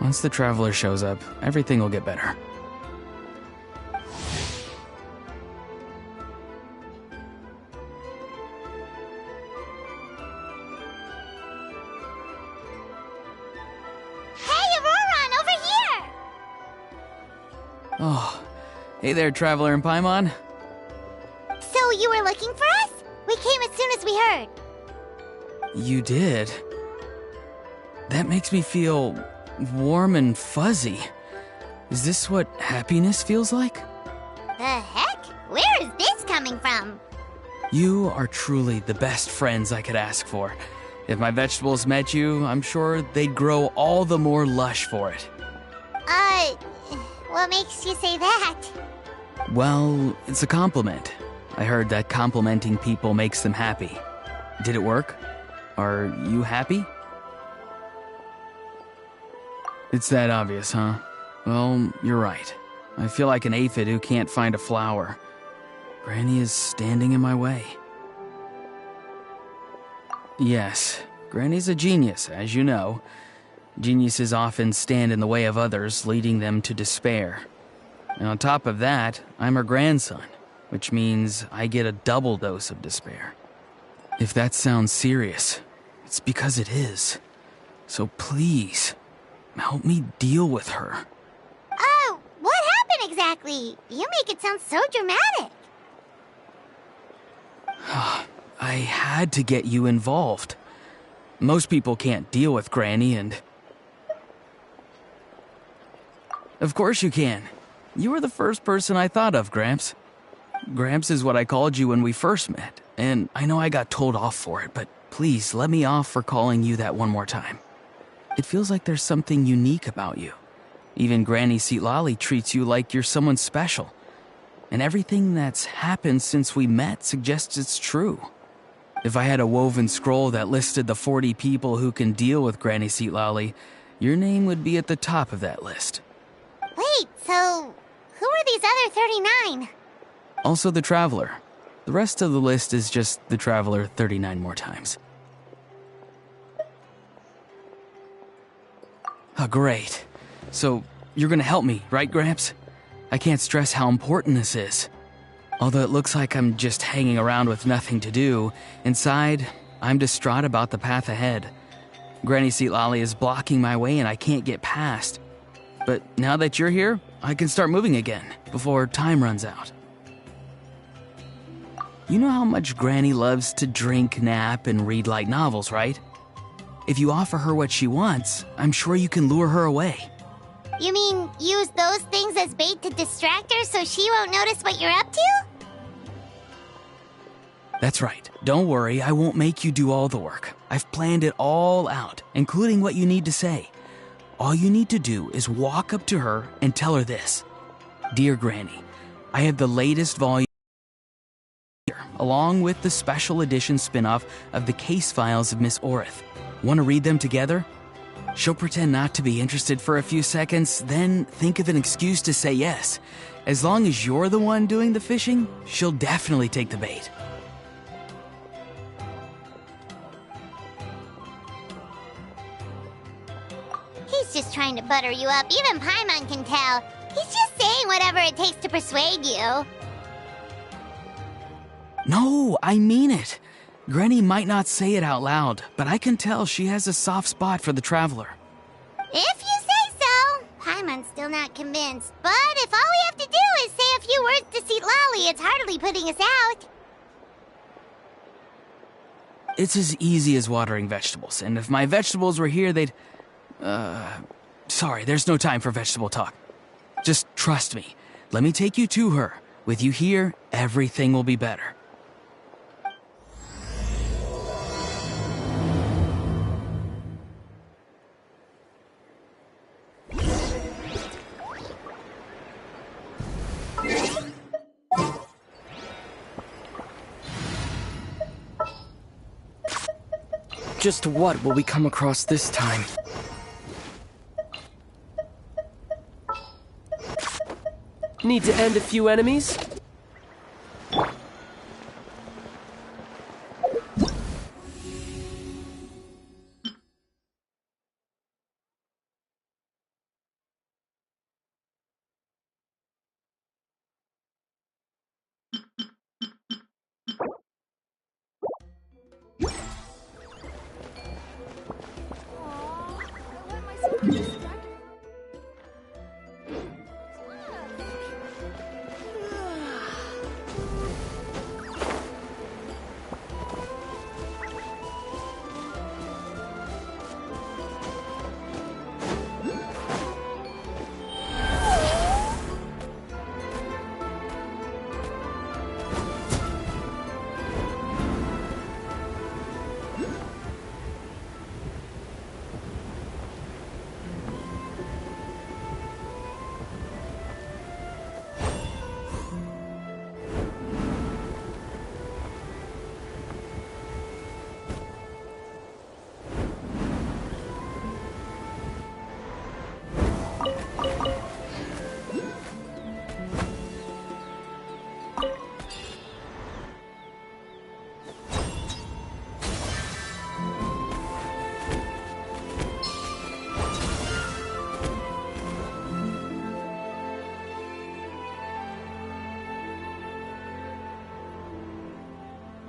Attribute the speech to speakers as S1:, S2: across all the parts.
S1: Once the Traveler shows up, everything will get better. Oh, hey there, Traveler and Paimon.
S2: So you were looking for us? We came as soon as we heard.
S1: You did? That makes me feel warm and fuzzy. Is this what happiness feels like?
S2: The heck? Where is this coming from?
S1: You are truly the best friends I could ask for. If my vegetables met you, I'm sure they'd grow all the more lush for it.
S2: What makes you say that?
S1: Well, it's a compliment. I heard that complimenting people makes them happy. Did it work? Are you happy? It's that obvious, huh? Well, you're right. I feel like an aphid who can't find a flower. Granny is standing in my way. Yes, Granny's a genius, as you know. Geniuses often stand in the way of others, leading them to despair. And on top of that, I'm her grandson, which means I get a double dose of despair. If that sounds serious, it's because it is. So please, help me deal with her.
S2: Oh, what happened exactly? You make it sound so dramatic.
S1: I had to get you involved. Most people can't deal with Granny and... Of course you can. You were the first person I thought of, Gramps. Gramps is what I called you when we first met, and I know I got told off for it, but please let me off for calling you that one more time. It feels like there's something unique about you. Even Granny Seatlali treats you like you're someone special. and everything that's happened since we met suggests it's true. If I had a woven scroll that listed the 40 people who can deal with Granny Seatlali, your name would be at the top of that list.
S2: Wait, so who are these other 39?
S1: Also the Traveler. The rest of the list is just the Traveler 39 more times. Oh, great. So, you're gonna help me, right, Gramps? I can't stress how important this is. Although it looks like I'm just hanging around with nothing to do, inside, I'm distraught about the path ahead. Granny Seatlali is blocking my way and I can't get past. But now that you're here, I can start moving again, before time runs out. You know how much Granny loves to drink, nap, and read light novels, right? If you offer her what she wants, I'm sure you can lure her away.
S2: You mean use those things as bait to distract her so she won't notice what you're up to?
S1: That's right. Don't worry, I won't make you do all the work. I've planned it all out, including what you need to say. All you need to do is walk up to her and tell her this. Dear Granny, I have the latest volume along with the special edition spin-off of the case files of Miss Orith. Want to read them together? She'll pretend not to be interested for a few seconds, then think of an excuse to say yes. As long as you're the one doing the fishing, she'll definitely take the bait.
S2: He's just trying to butter you up. Even Paimon can tell. He's just saying whatever it takes to persuade you.
S1: No, I mean it. Granny might not say it out loud, but I can tell she has a soft spot for the Traveler.
S2: If you say so. Paimon's still not convinced. But if all we have to do is say a few words to Seatlali, it's hardly putting us out.
S1: It's as easy as watering vegetables, and if my vegetables were here, they'd... Sorry, there's no time for vegetable talk. Just trust me. Let me take you to her. With you here, everything will be better.
S3: Just what will we come across this time? Need to end a few enemies?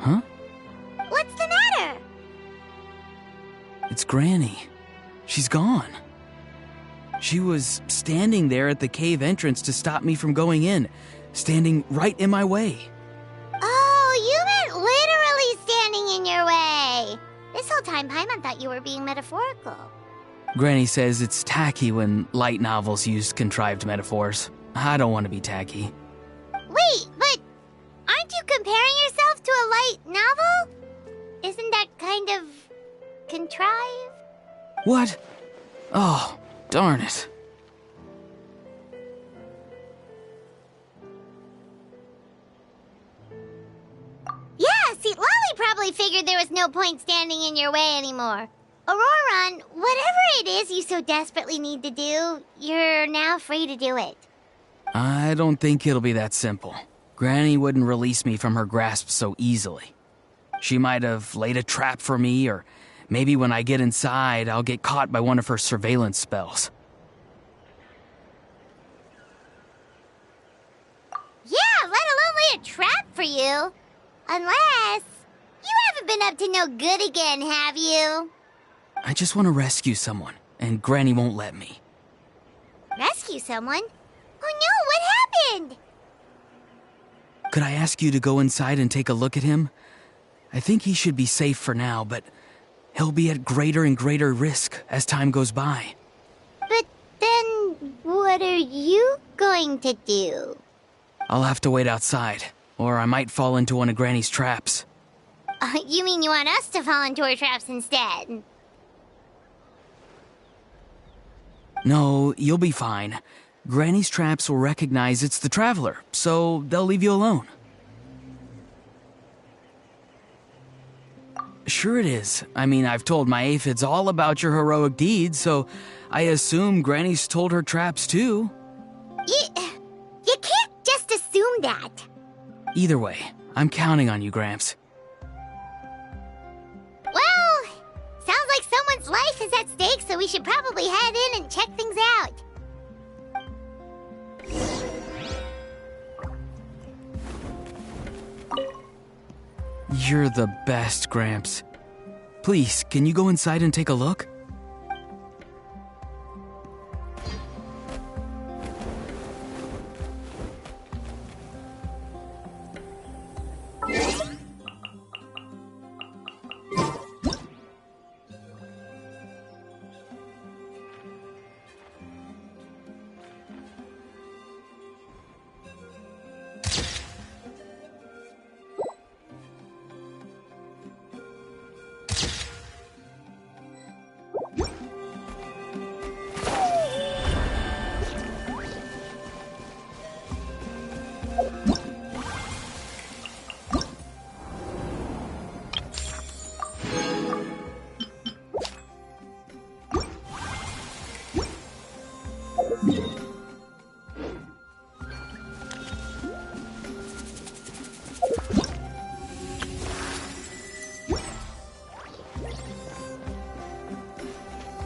S1: Huh?
S2: What's the matter?
S1: It's Granny. She's gone. She was standing there at the cave entrance to stop me from going in, standing right in my way.
S2: Oh, you meant literally standing in your way. This whole time, Paimon thought you were being metaphorical.
S1: Granny says it's tacky when light novels use contrived metaphors. I don't want to be tacky.
S2: Wait, but aren't you comparing yourself to a light novel? Isn't that kind of contrived?
S1: What? Oh, darn it.
S2: probably figured there was no point standing in your way anymore. Auroran, whatever it is you so desperately need to do, you're now free to do it.
S1: I don't think it'll be that simple. Granny wouldn't release me from her grasp so easily. She might have laid a trap for me, or maybe when I get inside, I'll get caught by one of her surveillance spells.
S2: Yeah, let alone lay a trap for you. Unless... you haven't been up to no good again, have you?
S1: I just want to rescue someone, and Granny won't let me.
S2: Rescue someone? Oh no, what happened?
S1: Could I ask you to go inside and take a look at him? I think he should be safe for now, but he'll be at greater and greater risk as time goes by.
S2: But then, what are you going to do?
S1: I'll have to wait outside, or I might fall into one of Granny's traps.
S2: You mean you want us to fall into her traps instead?
S1: No, you'll be fine. Granny's traps will recognize it's the Traveler, so they'll leave you alone. Sure it is. I mean, I've told my aphids all about your heroic deeds, so I assume Granny's told her traps too.
S2: You can't just assume that.
S1: Either way, I'm counting on you, Gramps.
S2: Well, sounds like someone's life is at stake, so we should probably head in and check things out.
S1: You're the best, Gramps. Please, can you go inside and take a look?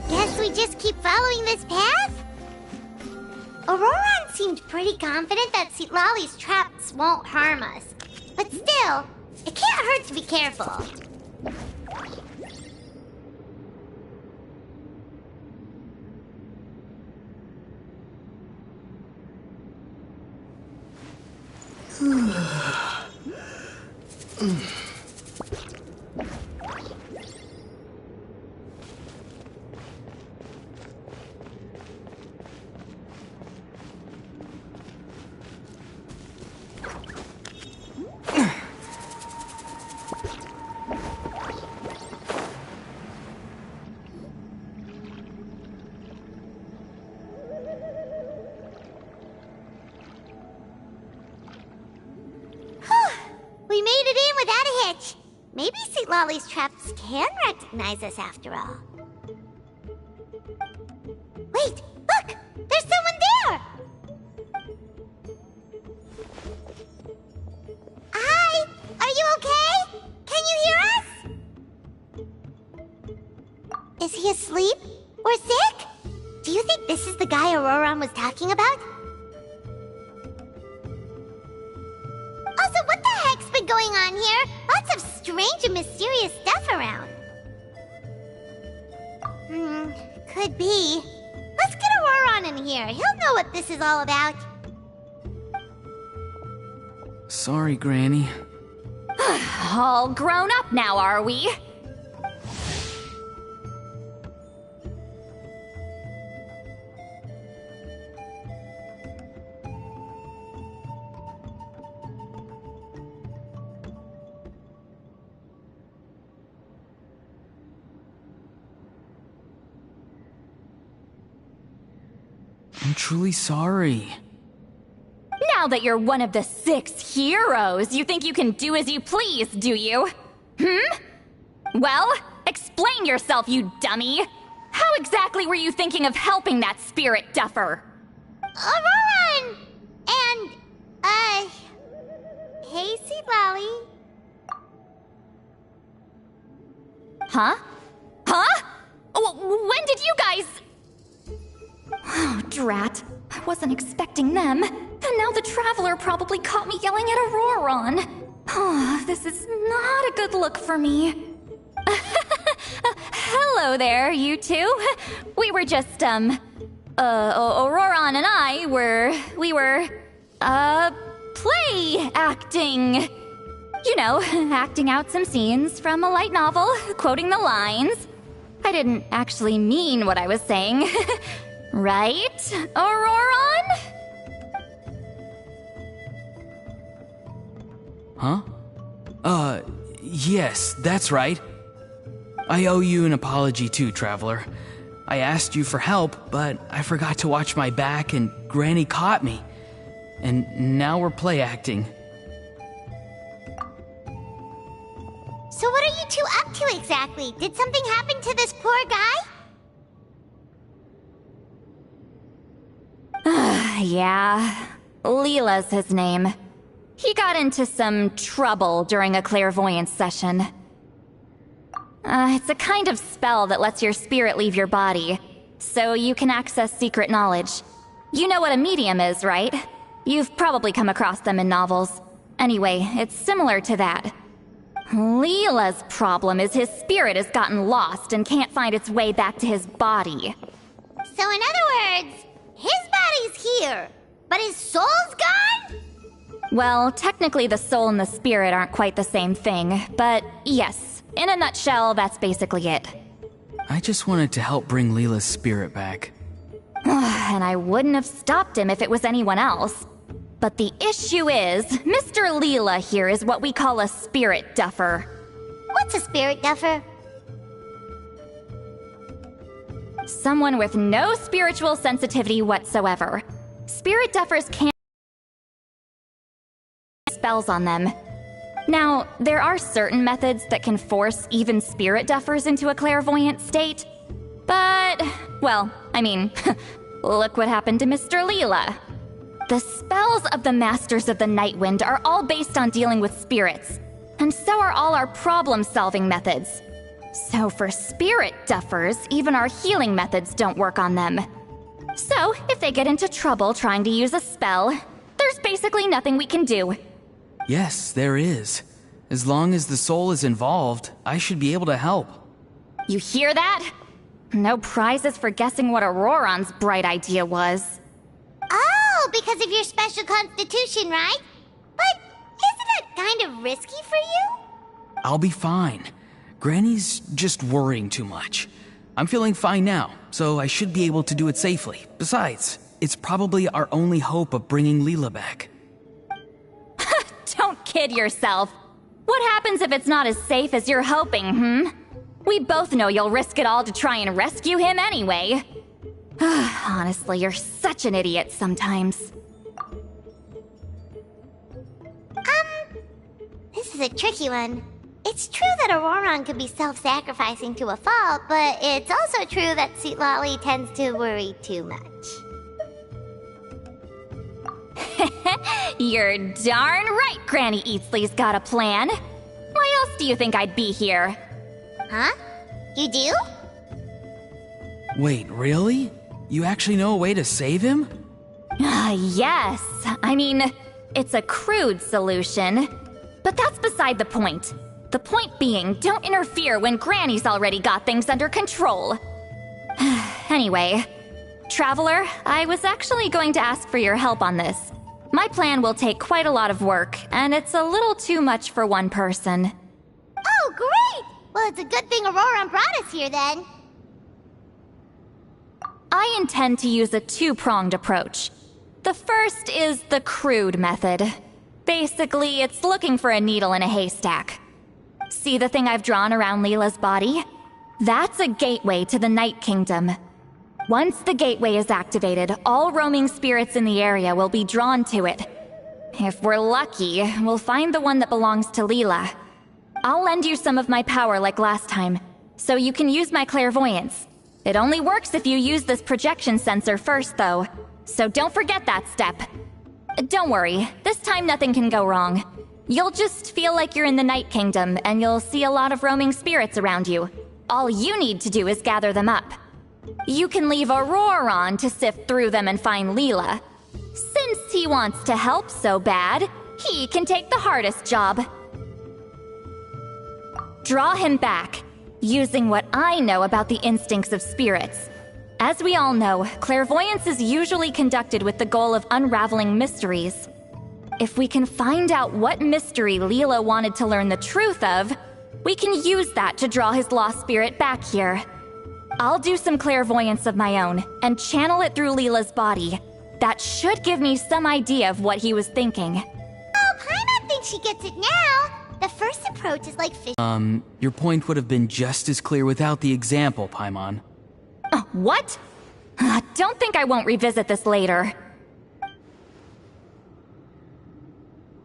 S2: Guess we just keep following this path? Auroran seemed pretty confident that Lolly's traps won't harm us. But still, it can't hurt to be careful. We made it in without a hitch. Maybe St. Lolly's traps can recognize us after all. Wait, look! There's someone there! Hi! Are you okay? Can you hear us? Is he asleep? Or sick? Do you think this is the guy Auroran was talking about? Also, what the heck's been going on here? Lots of strange and mysterious stuff around. Could be. Let's get Auroran in here. He'll know what this is all about.
S1: Sorry, Granny.
S4: All grown up now, are we?
S1: I'm truly sorry.
S4: Now that you're one of the 6 heroes, you think you can do as you please, do you? Well, explain yourself, you dummy! How exactly were you thinking of helping that spirit duffer?
S2: Aurora and, hey, Seed Lolly.
S4: Huh? Huh? When did you guys... Oh, drat. I wasn't expecting them. And now the Traveler probably caught me yelling at Auroron. Oh, this is not a good look for me. Hello there, you two. We were just, Auroron and I we were, play acting. You know, acting out some scenes from a light novel, quoting the lines. I didn't actually mean what I was saying. Right, Auroron?
S1: Huh? Yes, that's right. I owe you an apology too, Traveler. I asked you for help, but I forgot to watch my back and Granny caught me. And now we're play acting.
S2: So what are you two up to exactly? Did something happen to this poor guy?
S4: Yeah. Leela's his name. He got into some trouble during a clairvoyance session. It's a kind of spell that lets your spirit leave your body, so you can access secret knowledge. You know what a medium is, right? You've probably come across them in novels. Anyway, it's similar to that. Leela's problem is his spirit has gotten lost and can't find its way back to his body.
S2: So in other words, his body's here, but his soul's gone?
S4: Well, technically the soul and the spirit aren't quite the same thing, but yes, in a nutshell, that's basically it.
S1: I just wanted to help bring Leela's spirit back.
S4: And I wouldn't have stopped him if it was anyone else. But the issue is, Mr. Leela here is what we call a spirit duffer.
S2: What's a spirit duffer?
S4: Someone with no spiritual sensitivity whatsoever. Spirit duffers can't spells on them. Now, there are certain methods that can force even spirit duffers into a clairvoyant state. But, well, I mean, look what happened to Mr. Leela. The spells of the Masters of the Nightwind are all based on dealing with spirits, and so are all our problem-solving methods. So for spirit duffers, even our healing methods don't work on them. So, if they get into trouble trying to use a spell, there's basically nothing we can do.
S1: Yes, there is. As long as the soul is involved, I should be able to help.
S4: You hear that? No prizes for guessing what Auroron's bright idea was.
S2: Oh, because of your special constitution, right? But isn't it kind of risky for you?
S1: I'll be fine. Granny's just worrying too much. I'm feeling fine now, so I should be able to do it safely. Besides, it's probably our only hope of bringing Leela back.
S4: Don't kid yourself. What happens if it's not as safe as you're hoping, We both know you'll risk it all to try and rescue him anyway. Honestly, you're such an idiot sometimes.
S2: This is a tricky one. It's true that Auroron could be self-sacrificing to a fault, but it's also true that Sweet Lolly tends to worry too much.
S4: You're darn right Granny Eatsley's got a plan. Why else do you think I'd be here?
S2: Huh? You do?
S1: Wait, really? You actually know a way to save him?
S4: Yes. I mean, it's a crude solution. But that's beside the point. The point being, don't interfere when Granny's already got things under control. Anyway, Traveler, I was actually going to ask for your help on this. My plan will take quite a lot of work, and it's a little too much for one person.
S2: Oh, great! Well, it's a good thing Auroron brought us here, then.
S4: I intend to use a two-pronged approach. The first is the crude method. Basically, it's looking for a needle in a haystack. See the thing I've drawn around Leela's body? That's a gateway to the Night Kingdom. Once the gateway is activated, all roaming spirits in the area will be drawn to it. If we're lucky, we'll find the one that belongs to Leela. I'll lend you some of my power like last time, so you can use my clairvoyance. It only works if you use this projection sensor first, though, so don't forget that step. Don't worry, this time nothing can go wrong. You'll just feel like you're in the Night Kingdom, and you'll see a lot of roaming spirits around you. All you need to do is gather them up. You can leave Auroron to sift through them and find Leela. Since he wants to help so bad, he can take the hardest job. Draw him back, using what I know about the instincts of spirits. As we all know, clairvoyance is usually conducted with the goal of unraveling mysteries. If we can find out what mystery Leela wanted to learn the truth of, we can use that to draw his lost spirit back here. I'll do some clairvoyance of my own and channel it through Leela's body. That should give me some idea of what he was thinking.
S2: Oh, Paimon thinks she gets it now. The first approach is like fish.
S1: Your point would have been just as clear without the example, Paimon.
S4: What? Don't think I won't revisit this later.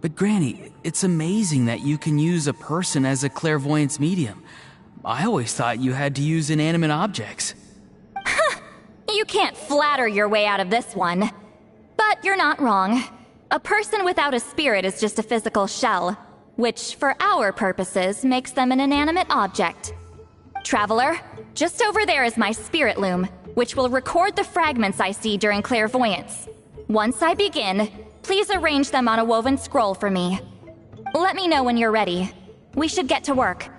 S1: But Granny, it's amazing that you can use a person as a clairvoyance medium. I always thought you had to use inanimate objects.
S4: You can't flatter your way out of this one. But you're not wrong. A person without a spirit is just a physical shell, which, for our purposes, makes them an inanimate object. Traveler, just over there is my spirit loom, which will record the fragments I see during clairvoyance. Once I begin, please arrange them on a woven scroll for me. Let me know when you're ready. We should get to work.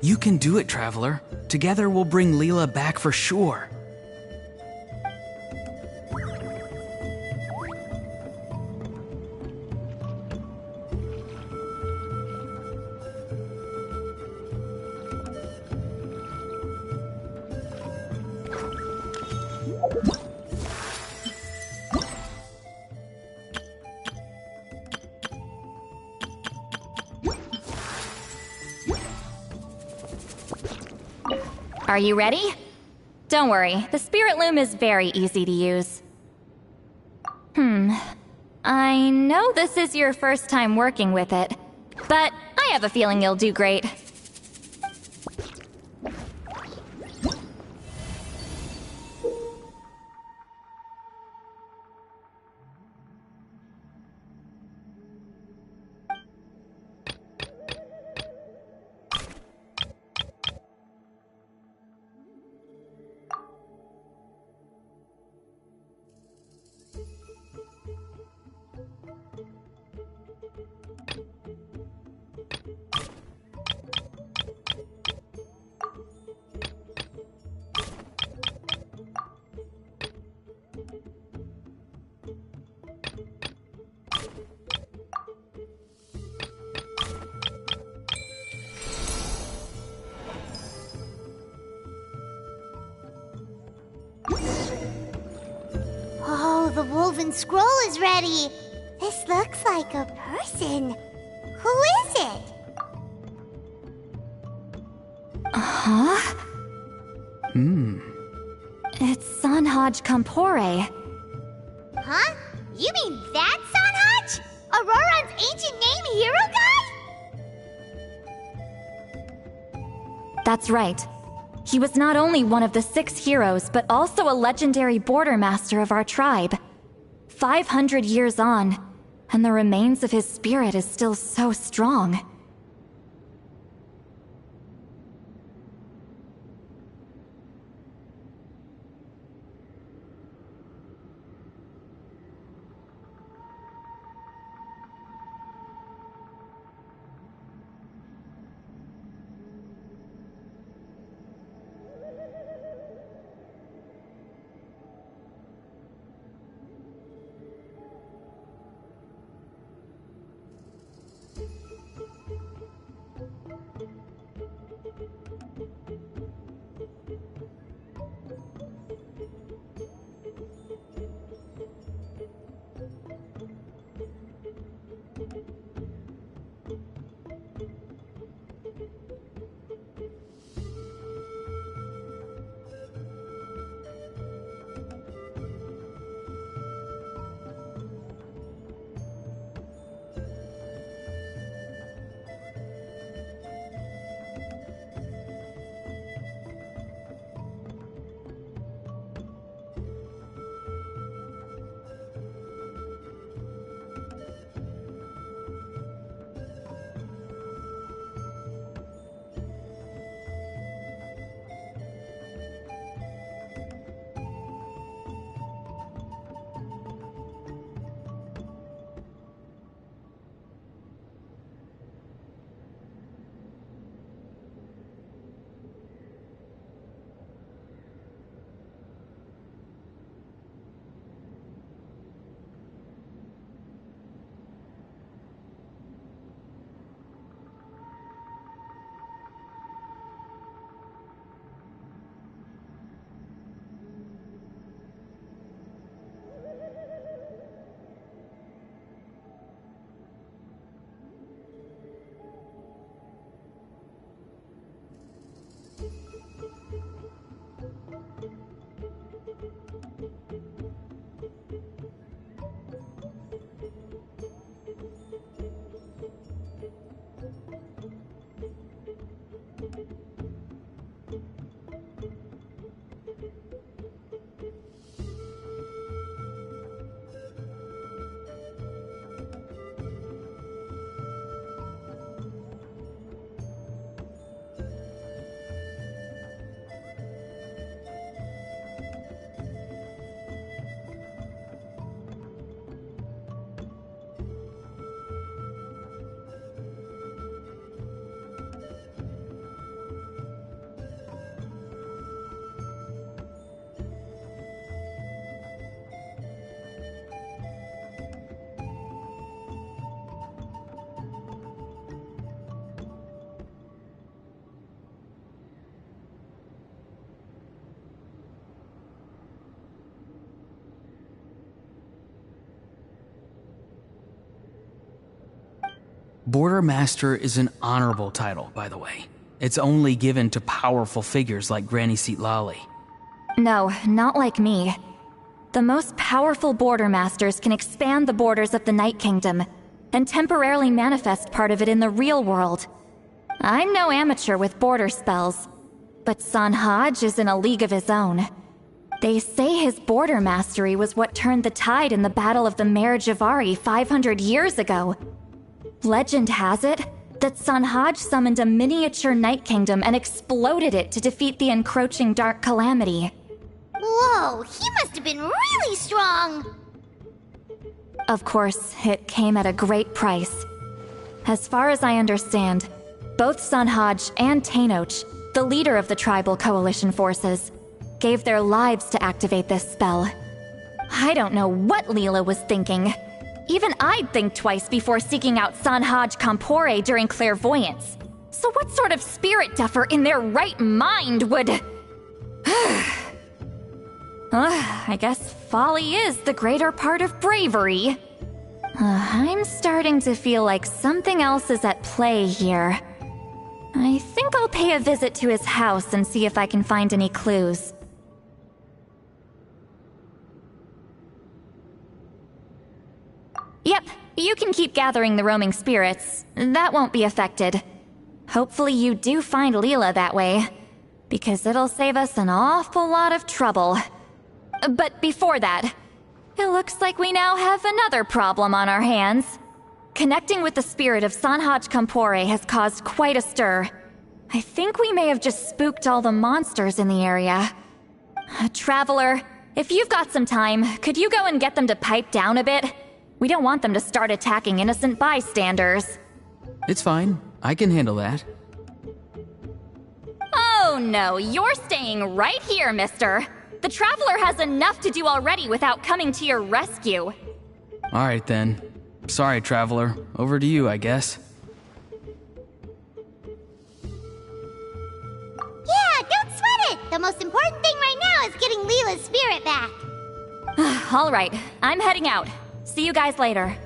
S1: You can do it, Traveler. Together we'll bring Leela back for sure.
S4: Are you ready? Don't worry, the spirit loom is very easy to use. I know this is your first time working with it, but I have a feeling you'll do great.
S2: Oh, the woven scroll is ready. This looks like a person. Who is it?
S4: Huh? It's Sanhaj Kampore.
S2: Huh? You mean that Sanhaj? Auroran's ancient name hero guy?
S4: That's right. He was not only one of the 6 heroes, but also a legendary border master of our tribe. 500 years on, and the remains of his spirit is still so strong.
S1: Border Master is an honorable title, by the way. It's only given to powerful figures like Granny Citlali.
S4: No, not like me. The most powerful Border Masters can expand the borders of the Night Kingdom and temporarily manifest part of it in the real world. I'm no amateur with border spells, but Sanhaj is in a league of his own. They say his border mastery was what turned the tide in the Battle of the Mare Javari 500 years ago. Legend has it that Sanhaj summoned a miniature Night Kingdom and exploded it to defeat the encroaching Dark Calamity.
S2: Whoa, he must have been really strong!
S4: Of course, it came at a great price. As far as I understand, both Sanhaj and Tainoch, the leader of the tribal coalition forces, gave their lives to activate this spell. I don't know what Leela was thinking. Even I'd think twice before seeking out Sanhaj Kampore during clairvoyance. So what sort of spirit duffer in their right mind would... I guess folly is the greater part of bravery. I'm starting to feel like something else is at play here. I think I'll pay a visit to his house and see if I can find any clues. Yep, you can keep gathering the roaming spirits. That won't be affected. Hopefully you do find Leela that way, because it'll save us an awful lot of trouble. But before that, it looks like we now have another problem on our hands. Connecting with the spirit of Sanhaj Kampore has caused quite a stir. I think we may have just spooked all the monsters in the area. Traveler, if you've got some time, could you go and get them to pipe down a bit? We don't want them to start attacking innocent bystanders.
S1: It's fine. I can handle that.
S4: Oh no, you're staying right here, mister. The Traveler has enough to do already without coming to your rescue.
S1: Alright then. Sorry, Traveler. Over to you, I guess.
S2: Yeah, don't sweat it! The most important thing right now is getting Leela's spirit back.
S4: Alright, I'm heading out. See you guys later.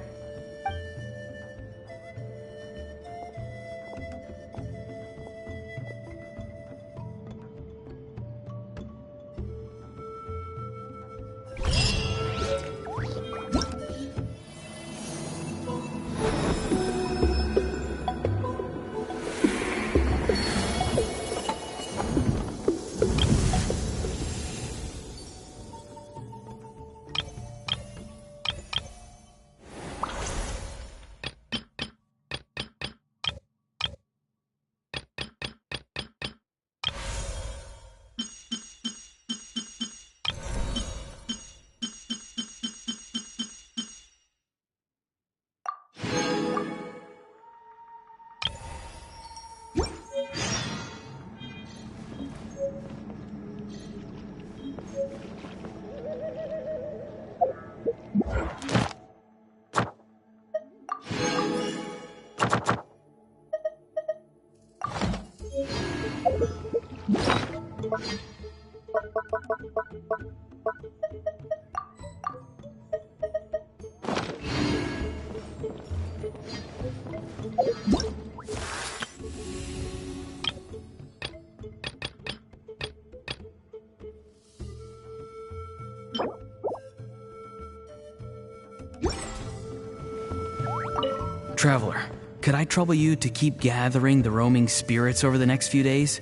S1: Traveler, could I trouble you to keep gathering the roaming spirits over the next few days?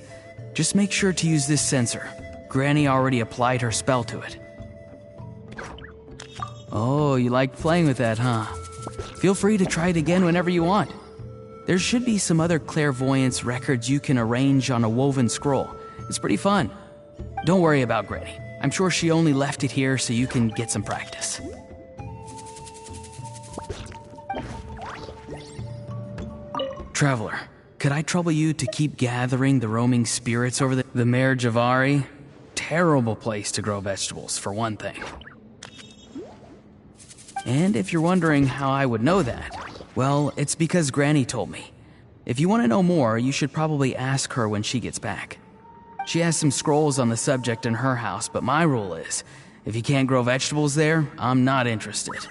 S1: Just make sure to use this sensor. Granny already applied her spell to it. Oh, you like playing with that, huh? Feel free to try it again whenever you want. There should be some other clairvoyance records you can arrange on a woven scroll. It's pretty fun. Don't worry about Granny. I'm sure she only left it here so you can get some practice. Traveler, could I trouble you to keep gathering the roaming spirits over the Mare Javari? Terrible place to grow vegetables, for one thing. And if you're wondering how I would know that, well, it's because Granny told me. If you want to know more, you should probably ask her when she gets back. She has some scrolls on the subject in her house, but my rule is, if you can't grow vegetables there, I'm not interested.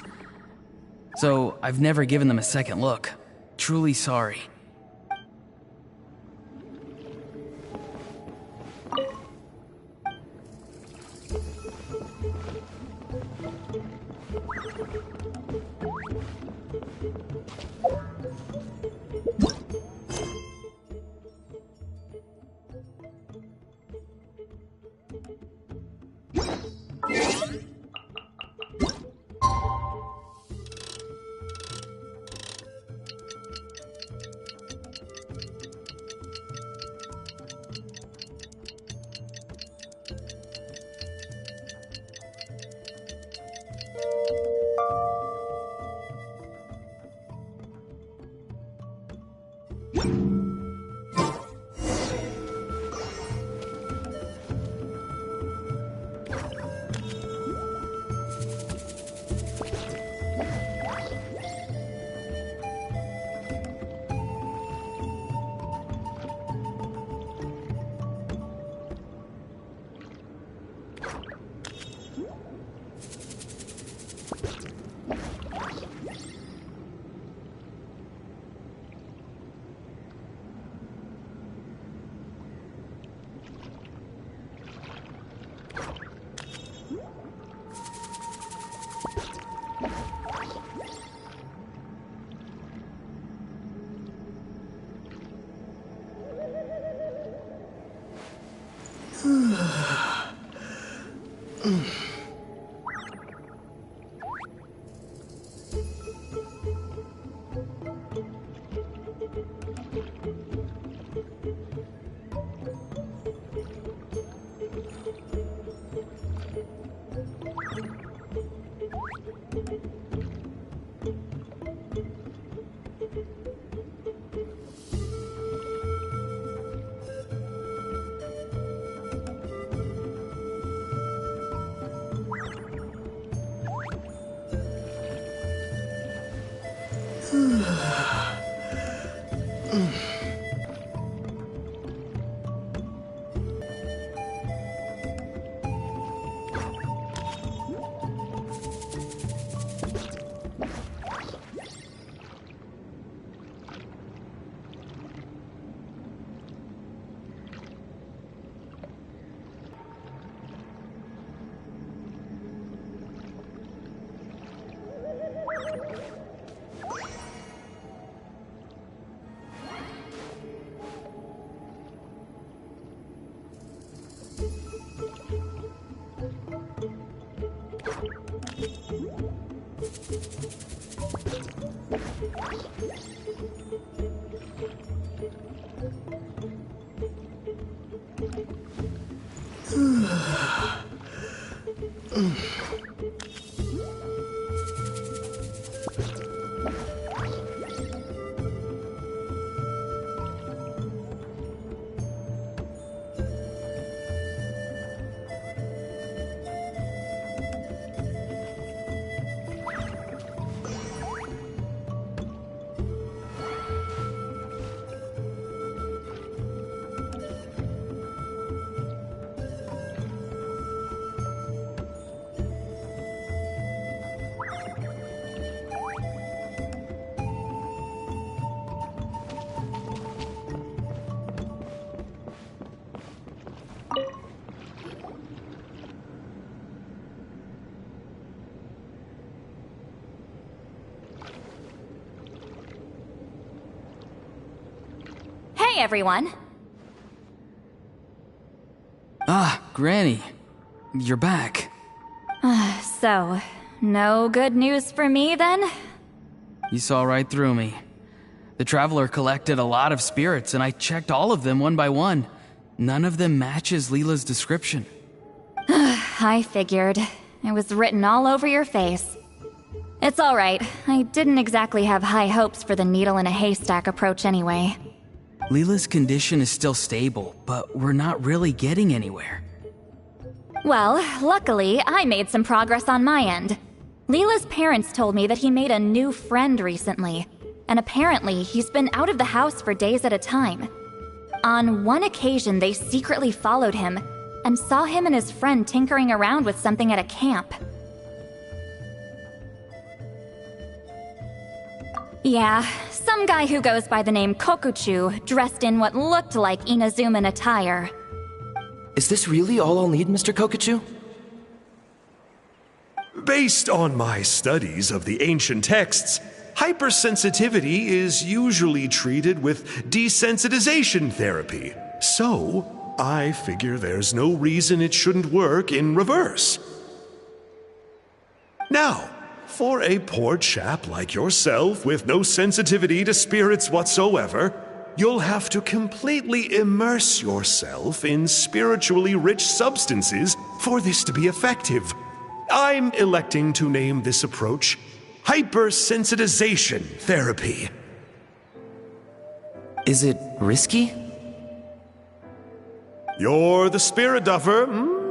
S1: So, I've never given them a second look. Truly sorry.
S4: everyone.
S1: Ah, Granny. You're back.
S4: So, no good news for me then?
S1: You saw right through me. The Traveler collected a lot of spirits, and I checked all of them one by one. None of them matches Leela's description.
S4: I figured. It was written all over your face. It's alright. I didn't exactly have high hopes for the needle in a haystack approach anyway.
S1: Leela's condition is still stable, but we're not really getting anywhere.
S4: Well, luckily, I made some progress on my end. Leela's parents told me that he made a new friend recently, and apparently he's been out of the house for days at a time. On one occasion, they secretly followed him and saw him and his friend tinkering around with something at a camp. Yeah, some guy who goes by the name Kokuchu, dressed in what looked like Inazuman attire.
S3: Is this really all I'll need, Mr. Kokuchu?
S5: Based on my studies of the ancient texts, hypersensitivity is usually treated with desensitization therapy. So, I figure there's no reason it shouldn't work in reverse. Now, for a poor chap like yourself with no sensitivity to spirits whatsoever, you'll have to completely immerse yourself in spiritually rich substances for this to be effective. I'm electing to name this approach hypersensitization therapy.
S3: Is it risky?
S5: You're the spirit duffer,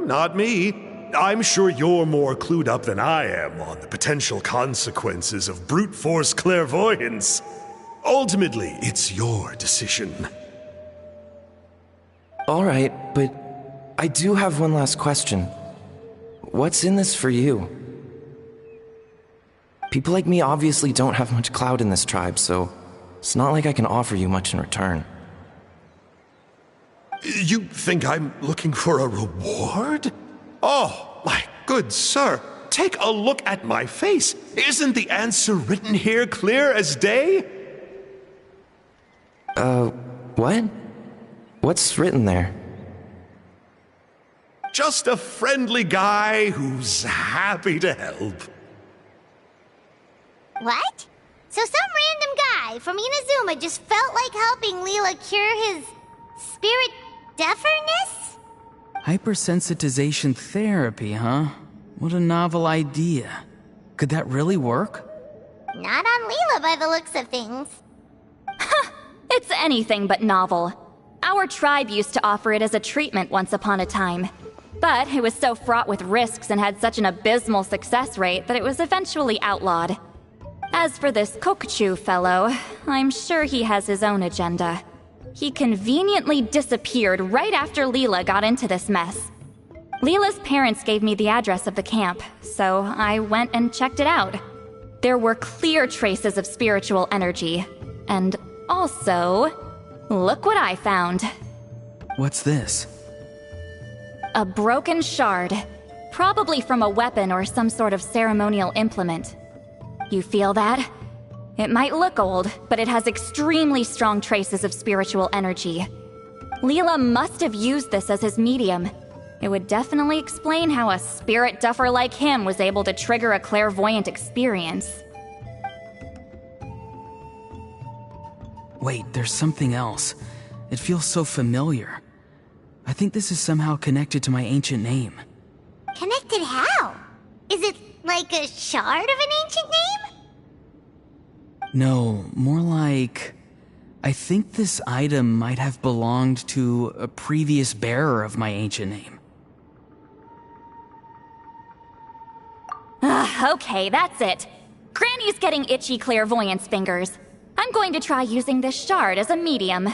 S5: not me. I'm sure you're more clued up than I am on the potential consequences of brute force clairvoyance. Ultimately, it's your decision.
S3: All right, but I do have one last question. What's in this for you? People like me obviously don't have much clout in this tribe, so it's not like I can offer you much in return.
S5: You think I'm looking for a reward? Oh, my good sir, take a look at my face. Isn't the answer written here clear as day?
S3: What? What's written there?
S5: Just a friendly guy who's happy to help.
S2: What? So some random guy from Inazuma just felt like helping Leela cure his spirit deafness?
S1: Hypersensitization therapy, huh? What a novel idea. Could that really work?
S2: Not on Leela by the looks of things.
S4: It's anything but novel. Our tribe used to offer it as a treatment once upon a time. But it was so fraught with risks and had such an abysmal success rate that it was eventually outlawed. As for this Kokuchu fellow, I'm sure he has his own agenda. He conveniently disappeared right after Leela got into this mess. Leela's parents gave me the address of the camp, so I went and checked it out. There were clear traces of spiritual energy. And also, look what I found.
S1: What's this?
S4: A broken shard, probably from a weapon or some sort of ceremonial implement. You feel that? It might look old, but it has extremely strong traces of spiritual energy. Leela must have used this as his medium. It would definitely explain how a spirit duffer like him was able to trigger a clairvoyant experience.
S1: Wait, there's something else. It feels so familiar. I think this is somehow connected to my ancient name.
S2: Connected how? Is it like a shard of an ancient name?
S1: No, more like... I think this item might have belonged to a previous bearer of my ancient name.
S4: Okay, that's it. Granny's getting itchy clairvoyance fingers. I'm going to try using this shard as a medium.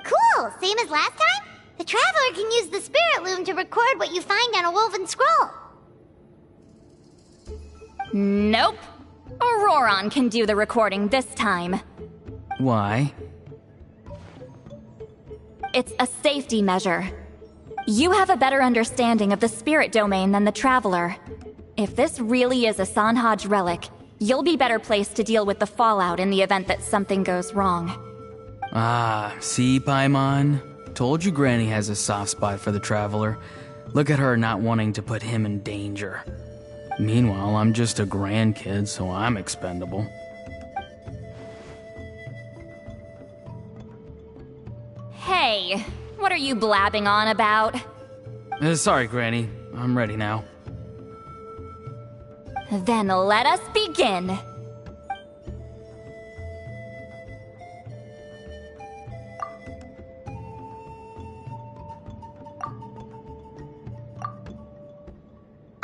S2: Cool, same as last time? The Traveler can use the Spirit Loom to record what you find on a woven scroll.
S4: Nope. Auroron can do the recording this time.
S1: Why?
S4: It's a safety measure. You have a better understanding of the spirit domain than the Traveler. If this really is a Sanhaj relic, you'll be better placed to deal with the fallout in the event that something goes wrong.
S1: Ah, see, Paimon? Told you Granny has a soft spot for the Traveler. Look at her not wanting to put him in danger. Meanwhile, I'm just a grandkid, so I'm expendable.
S4: Hey, what are you blabbing on about?
S1: Sorry, Granny. I'm ready now.
S4: Then let us begin.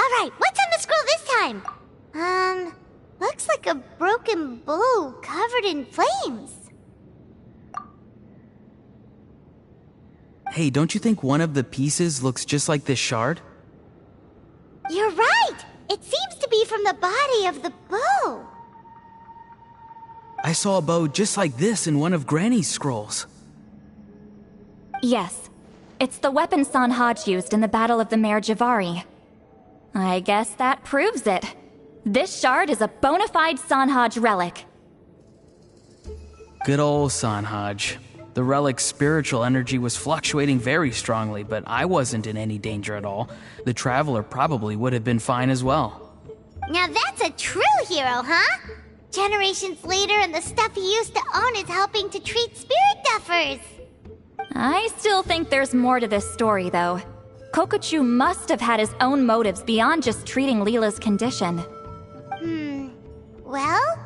S2: Alright, what's on the scroll this time? Looks like a broken bow covered in flames.
S1: Hey, don't you think one of the pieces looks just like this shard?
S2: You're right! It seems to be from the body of the bow.
S1: I saw a bow just like this in one of Granny's scrolls.
S4: Yes, it's the weapon Sanhaj used in the Battle of the Mare Javari. I guess that proves it. This shard is a bona fide Sanhaj relic.
S1: Good old Sanhaj. The relic's spiritual energy was fluctuating very strongly, but I wasn't in any danger at all. The Traveler probably would have been fine as well.
S2: Now that's a true hero, huh? Generations later and the stuff he used to own is helping to treat spirit duffers.
S4: I still think there's more to this story, though. Kokochu must have had his own motives beyond just treating Leela's condition.
S2: Well,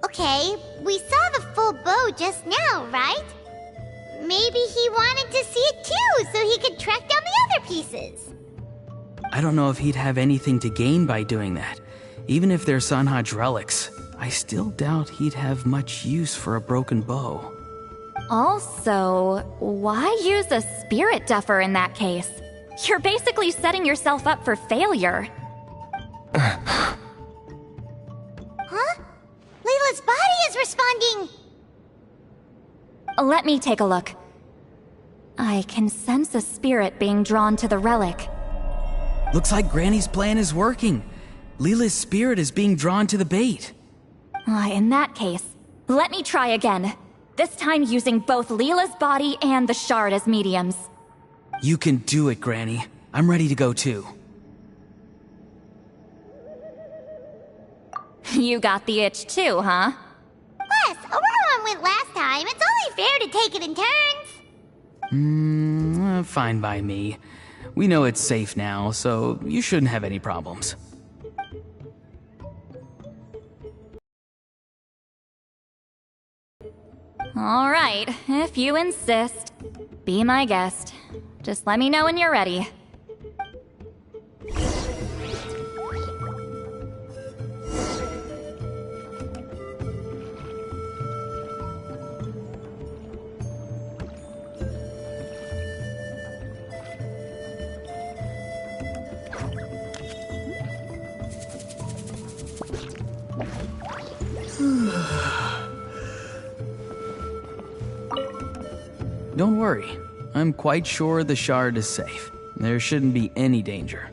S2: okay, we saw the full bow just now, right? Maybe he wanted to see it too, so he could track down the other pieces.
S1: I don't know if he'd have anything to gain by doing that. Even if they're Sanhaj relics, I still doubt he'd have much use for a broken bow.
S4: Also, why use a spirit duffer in that case? You're basically setting yourself up for failure.
S2: Huh? Leela's body is responding!
S4: Let me take a look. I can sense a spirit being drawn to the relic.
S1: Looks like Granny's plan is working. Leela's spirit is being drawn to the bait.
S4: In that case, let me try again. This time using both Leela's body and the shard as mediums.
S1: You can do it, Granny. I'm ready to go too.
S4: You got the itch too, huh?
S2: Plus, Auroran went last time. It's only fair to take it in turns.
S1: Fine by me. We know it's safe now, so you shouldn't have any problems.
S4: All right, if you insist. Be my guest. Just let me know when you're ready.
S1: Don't worry. I'm quite sure the shard is safe. There shouldn't be any danger.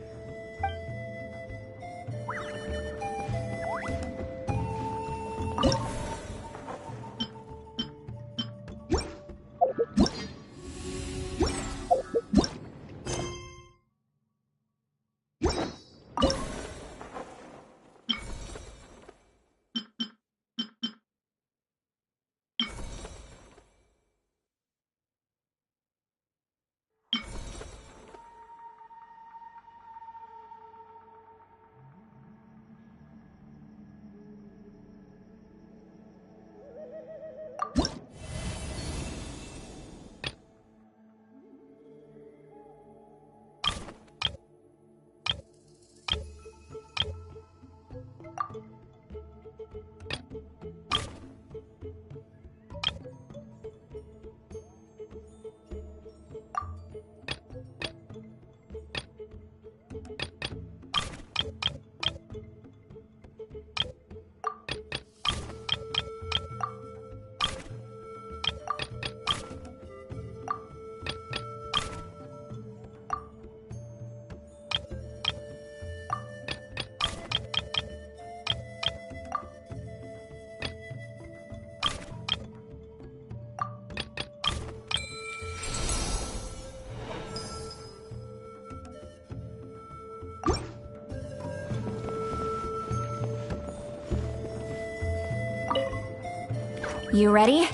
S4: You ready?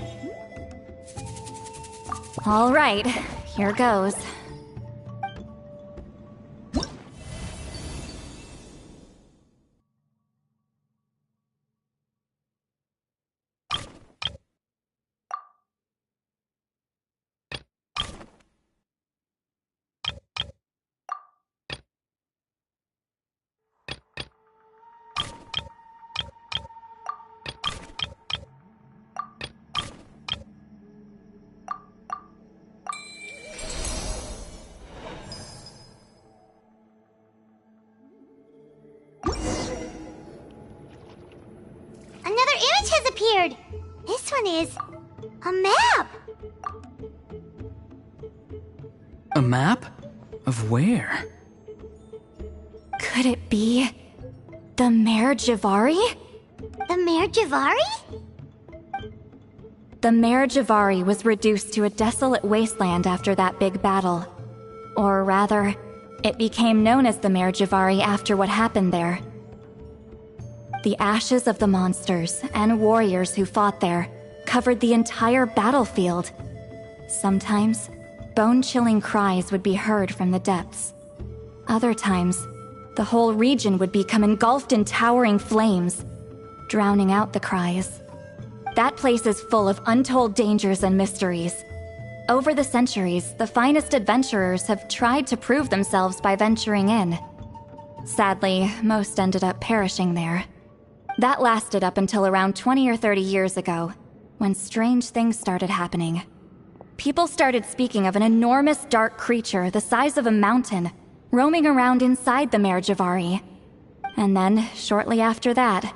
S4: All right, here goes.
S2: Another image has appeared. This one is a map.
S1: A map? Of where?
S4: Could it be the Mare Javari?
S2: The Mare Javari?
S4: The Mare Javari was reduced to a desolate wasteland after that big battle. Or rather, it became known as the Mare Javari after what happened there. The ashes of the monsters and warriors who fought there covered the entire battlefield. Sometimes, bone-chilling cries would be heard from the depths. Other times, the whole region would become engulfed in towering flames, drowning out the cries. That place is full of untold dangers and mysteries. Over the centuries, the finest adventurers have tried to prove themselves by venturing in. Sadly, most ended up perishing there. That lasted up until around 20 or 30 years ago, when strange things started happening. People started speaking of an enormous dark creature the size of a mountain, roaming around inside the Mare Javari. And then, shortly after that,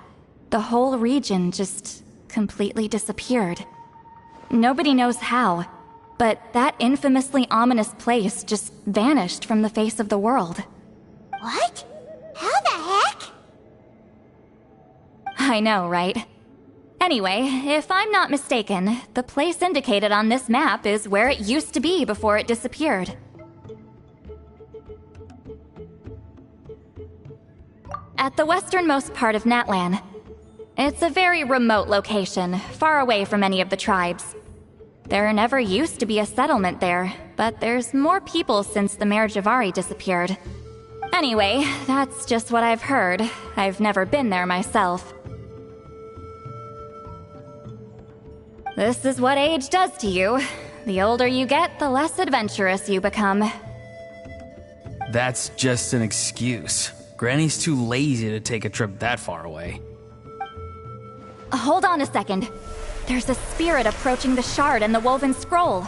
S4: the whole region just completely disappeared. Nobody knows how, but that infamously ominous place just vanished from the face of the world.
S2: What? How the heck?
S4: I know, right? Anyway, if I'm not mistaken, the place indicated on this map is where it used to be before it disappeared. At the westernmost part of Natlan. It's a very remote location, far away from any of the tribes. There never used to be a settlement there, but there's more people since the Mare Javari disappeared. Anyway, that's just what I've heard. I've never been there myself. This is what age does to you. The older you get, the less adventurous you become.
S1: That's just an excuse. Granny's too lazy to take a trip that far away.
S4: Hold on a second. There's a spirit approaching the shard and the woven scroll.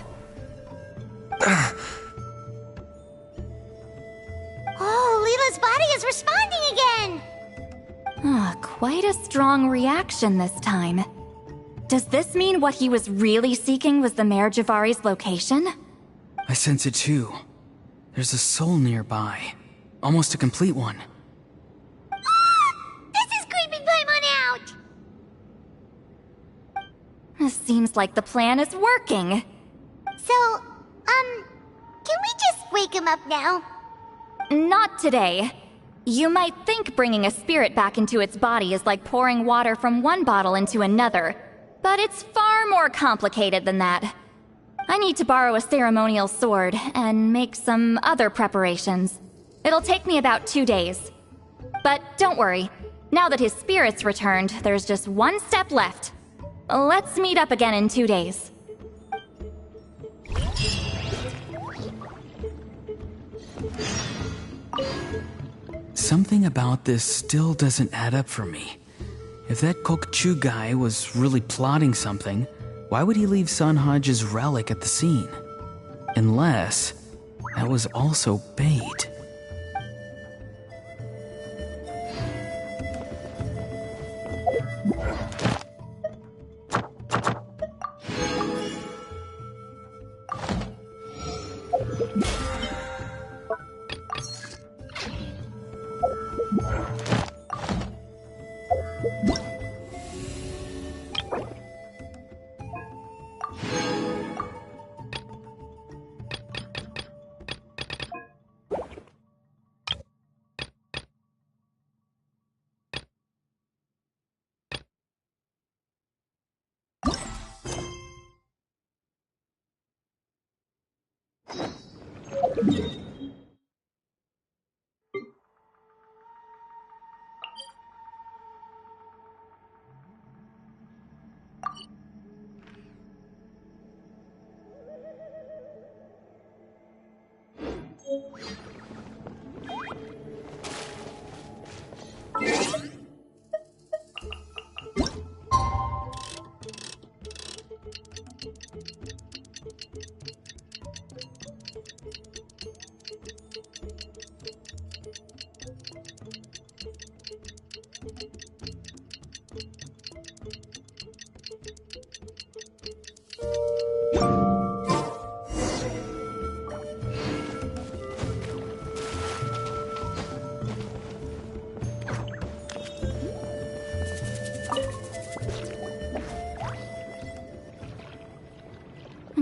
S2: Oh, Leela's body is responding again!
S4: Quite a strong reaction this time. Does this mean what he was really seeking was the Mare Javari's location?
S1: I sense it too. There's a soul nearby. Almost a complete one.
S2: This is creeping Paimon out!
S4: Seems like the plan is working.
S2: So, can we just wake him up now?
S4: Not today. You might think bringing a spirit back into its body is like pouring water from one bottle into another, but it's far more complicated than that. I need to borrow a ceremonial sword and make some other preparations. It'll take me about 2 days. But don't worry, now that his spirit's returned, there's just one step left. Let's meet up again in 2 days.
S1: Something about this still doesn't add up for me. If that Kokchu guy was really plotting something, why would he leave Sanhage's relic at the scene? Unless that was also bait.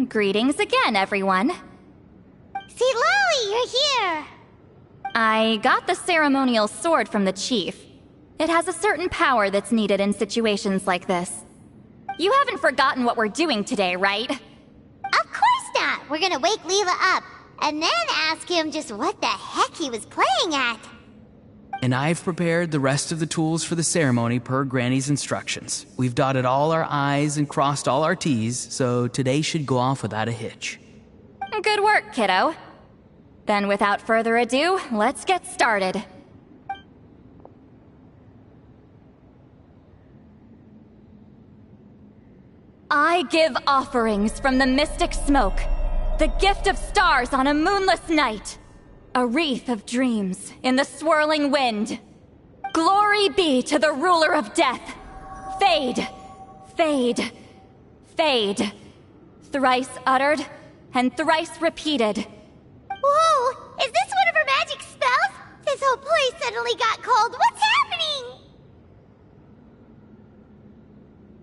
S4: Greetings again, everyone.
S2: See, Lolly, you're here.
S4: I got the ceremonial sword from the chief. It has a certain power that's needed in situations like this. You haven't forgotten what we're doing today, right?
S2: Of course not. We're gonna wake Leela up, and then ask him just what the heck he was playing at.
S1: And I've prepared the rest of the tools for the ceremony per Granny's instructions. We've dotted all our I's and crossed all our T's, so today should go off without a hitch.
S4: Good work, kiddo. Then without further ado, let's get started. I give offerings from the mystic smoke, the gift of stars on a moonless night. A wreath of dreams in the swirling wind. Glory be to the ruler of death. Fade, fade, fade. Thrice uttered and thrice repeated.
S2: Whoa! Is this one of her magic spells? This whole place suddenly got cold. What's happening?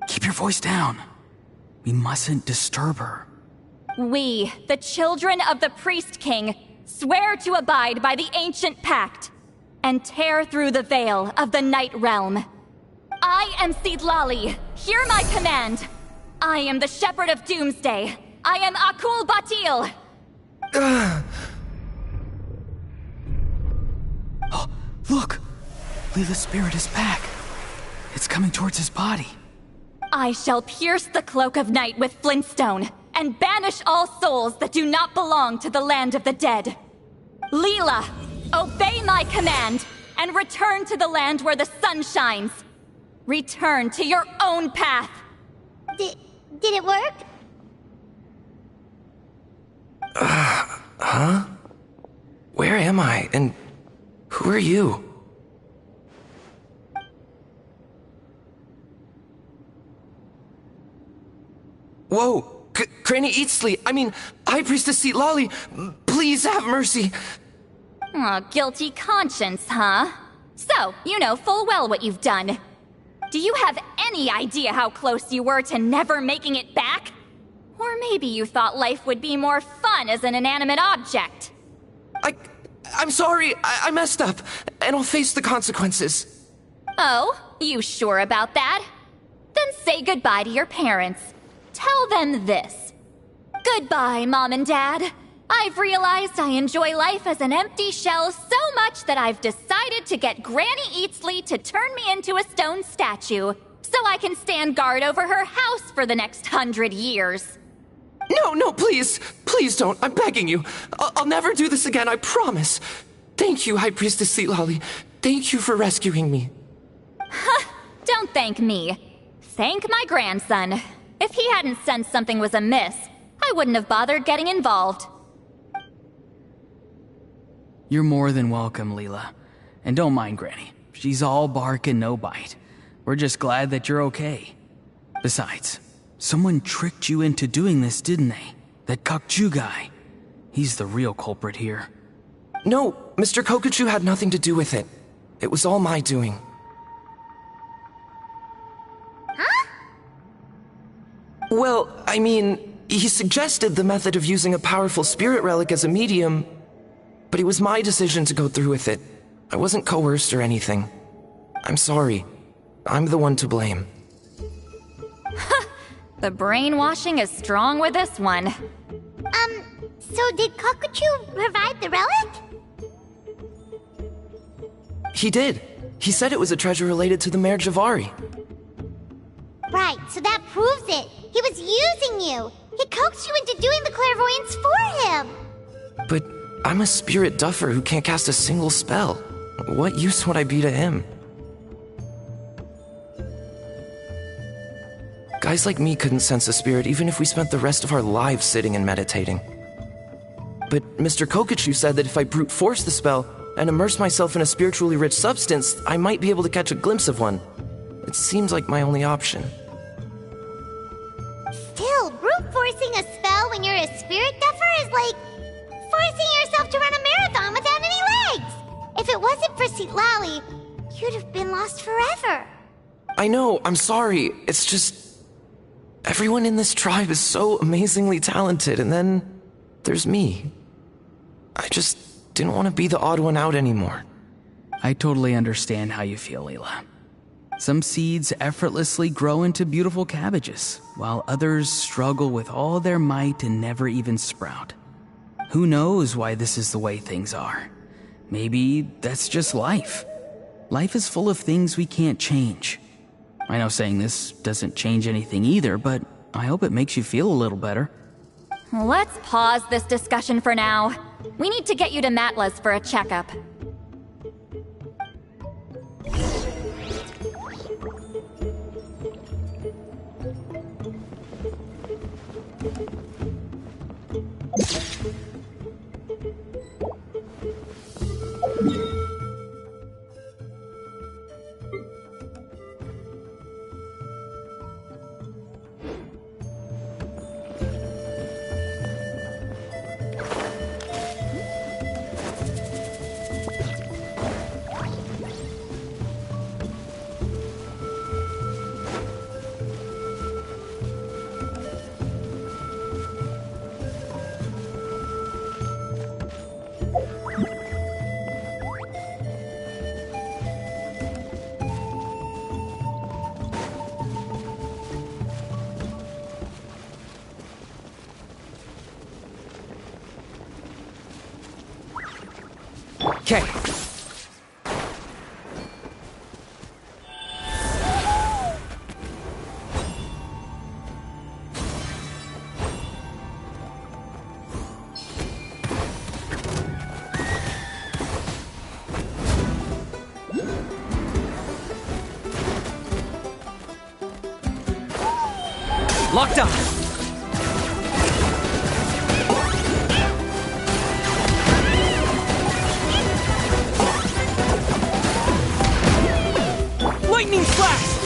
S1: Keep your voice down. We mustn't disturb her.
S4: We, the children of the Priest King, swear to abide by the ancient pact and tear through the veil of the Night Realm. I am Seedlali. Hear my command. I am the Shepherd of Doomsday. I am Akul Batil.
S1: Oh, look! Leela's spirit is back. It's coming towards his body.
S4: I shall pierce the cloak of night with flintstone and banish all souls that do not belong to the land of the dead. Leela, obey my command and return to the land where the sun shines. Return to your own path.
S2: Did it work?
S3: Huh? Where am I? And who are you? Whoa! Granny Eatsley, High Priestess Seatlali, please have mercy.
S4: Oh, guilty conscience, huh? So, you know full well what you've done. Do you have any idea how close you were to never making it back? Or maybe you thought life would be more fun as an inanimate object.
S3: I'm sorry, I messed up, and I'll face the consequences.
S4: Oh, you sure about that? Then say goodbye to your parents. Tell them this. Goodbye, Mom and Dad. I've realized I enjoy life as an empty shell so much that I've decided to get Granny Eatsley to turn me into a stone statue, so I can stand guard over her house for the next 100 years.
S3: No, please. Please don't. I'm begging you. I'll never do this again, I promise. Thank you, High Priestess Seatlali. Thank you for rescuing me.
S4: Don't thank me. Thank my grandson. If he hadn't sensed something was amiss, I wouldn't have bothered getting involved.
S1: You're more than welcome, Leela. And don't mind Granny. She's all bark and no bite. We're just glad that you're okay. Besides, someone tricked you into doing this, didn't they? That Kokju guy. He's the real culprit here.
S3: No, Mr. Kokuchu had nothing to do with it. It was all my doing.
S2: Huh?
S3: Well, he suggested the method of using a powerful spirit relic as a medium, but it was my decision to go through with it. I wasn't coerced or anything. I'm sorry. I'm the one to blame.
S4: The brainwashing is strong with this one.
S2: So did Kokuchu provide the relic?
S3: He did. He said it was a treasure related to the Mare Javari.
S2: Right, so that proves it. He was using you. He coaxed you into doing the clairvoyance for him.
S3: But I'm a spirit duffer who can't cast a single spell. What use would I be to him? Guys like me couldn't sense a spirit even if we spent the rest of our lives sitting and meditating. But Mr. Kokuchu said that if I brute force the spell and immerse myself in a spiritually rich substance, I might be able to catch a glimpse of one. It seems like my only option.
S2: Still, brute forcing a spell when you're a spirit duffer is like forcing yourself to run a marathon without any legs. If it wasn't for Citlali, you'd have been lost forever.
S3: I know, I'm sorry. It's just... everyone in this tribe is so amazingly talented, and then there's me. I just didn't want to be the odd one out anymore.
S1: I totally understand how you feel, Leela. Some seeds effortlessly grow into beautiful cabbages, while others struggle with all their might and never even sprout. Who knows why this is the way things are? Maybe that's just life. Life is full of things we can't change. I know saying this doesn't change anything either, but I hope it makes you feel a little better.
S4: Let's pause this discussion for now. We need to get you to Matla's for a checkup.
S3: Okay. Locked on. Lightning flash!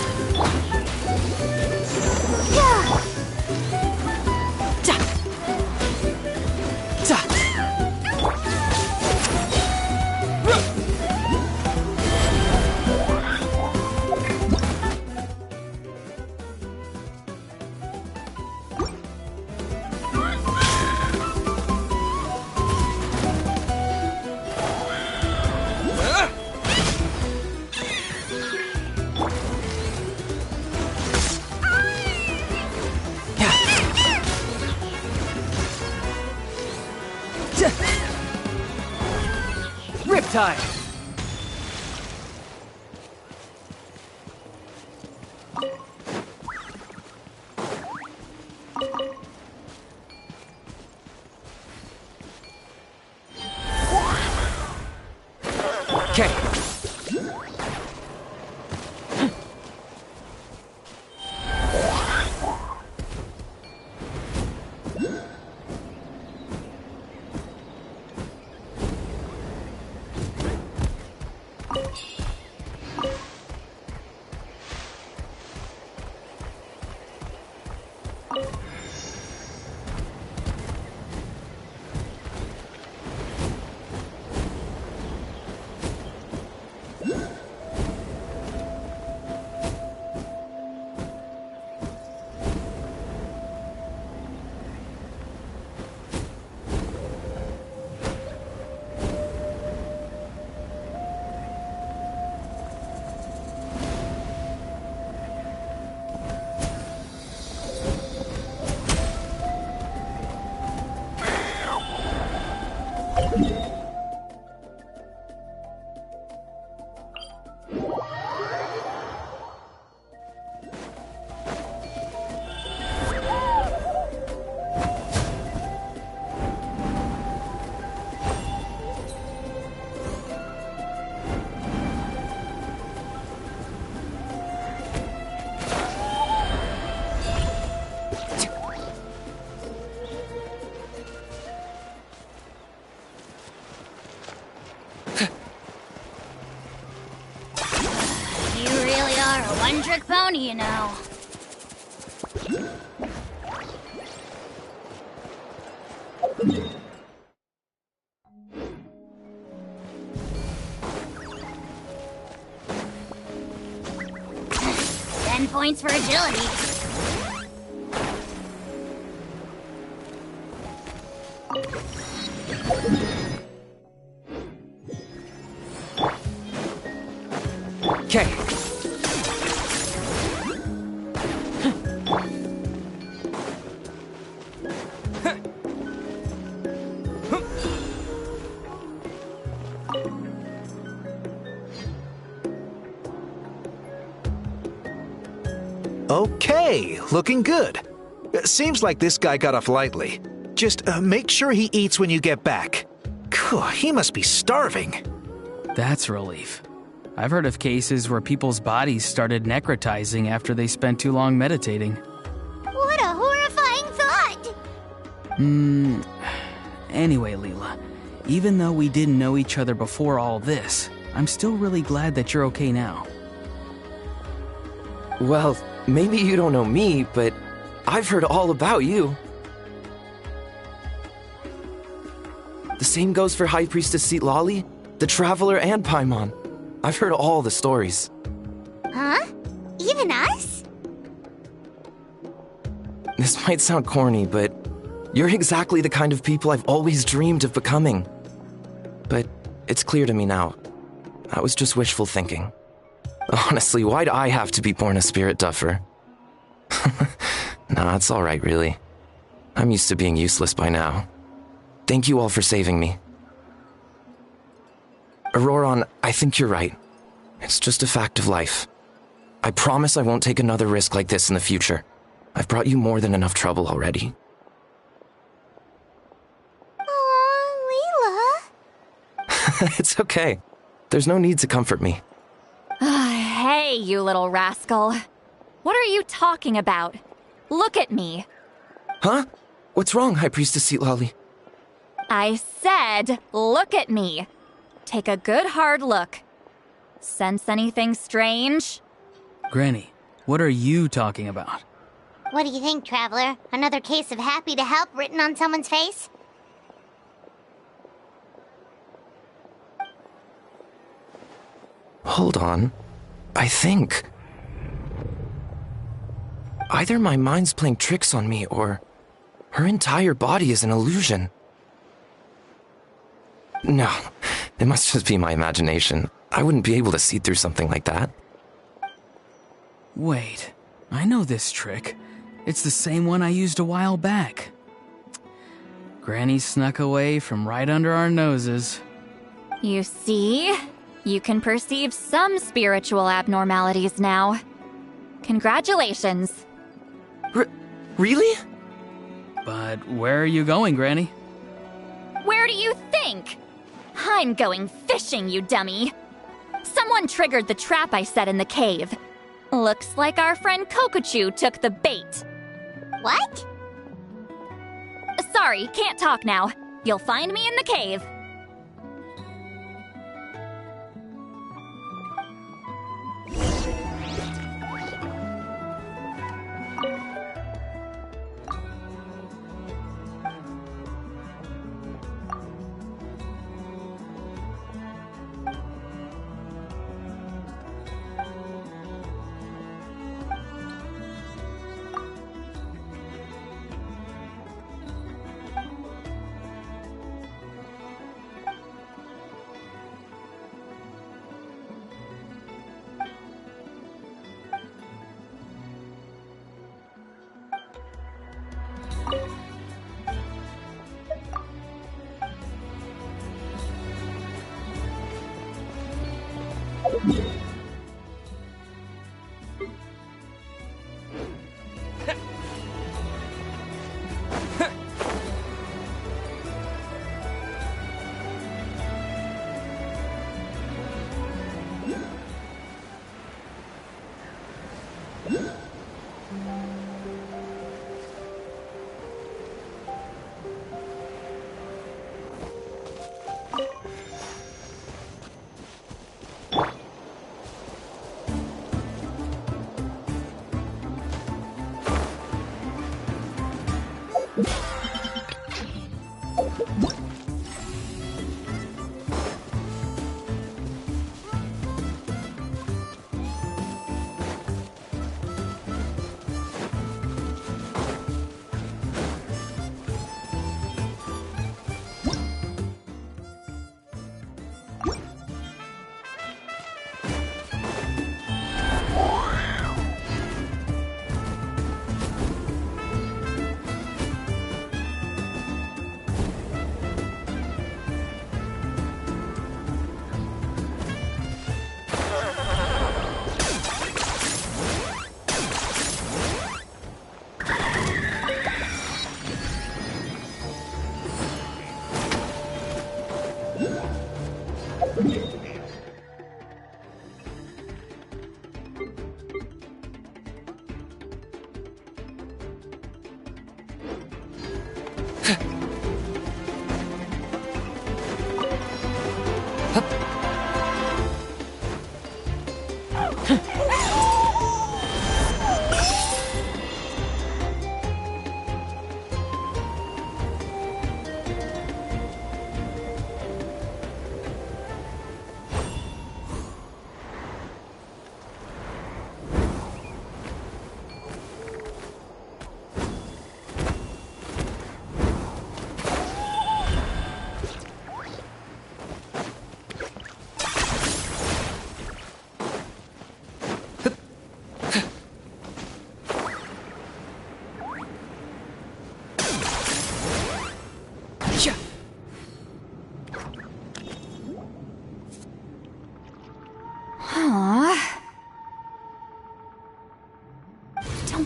S3: Riptide! Okay.
S2: You really are a one-trick pony, you know. Ten points for agility.
S3: Okay.
S6: Okay, looking good. Seems like this guy got off lightly. Just make sure he eats when you get back. Phew, he must be starving.
S1: That's a relief. I've heard of cases where people's bodies started necrotizing after they spent too long meditating.
S2: What a horrifying thought!
S1: Anyway, Leela, even though we didn't know each other before all this, I'm still really glad that you're okay now.
S3: Well, maybe you don't know me, but I've heard all about you. The same goes for High Priestess Citlali, the Traveler, and Paimon. I've heard all the stories.
S2: Huh? Even us?
S3: This might sound corny, but you're exactly the kind of people I've always dreamed of becoming. But it's clear to me now. That was just wishful thinking. Honestly, why'd I have to be born a spirit duffer? Nah, it's alright, really. I'm used to being useless by now. Thank you all for saving me. Auroron, I think you're right. It's just a fact of life. I promise I won't take another risk like this in the future. I've brought you more than enough trouble already.
S2: Aw, Leela.
S3: It's okay. There's no need to comfort me.
S4: Hey, you little rascal. What are you talking about? Look at me.
S3: Huh? What's wrong, High Priestess Citlali?
S4: I said, look at me. Take a good hard look. Sense anything strange?
S1: Granny, what are you talking about?
S2: What do you think, Traveler? Another case of happy to help written on someone's face?
S3: Hold on. I think... either my mind's playing tricks on me, or her entire body is an illusion. No, it must just be my imagination. I wouldn't be able to see through something like that.
S1: Wait, I know this trick. It's the same one I used a while back. Granny snuck away from right under our noses.
S4: You see? You can perceive some spiritual abnormalities now. Congratulations.
S3: Really?
S1: But where are you going, Granny?
S4: Where do you think? I'm going fishing, you dummy. Someone triggered the trap I set in the cave. Looks like our friend Kokochu took the bait.
S2: What?
S4: Sorry, can't talk now. You'll find me in the cave.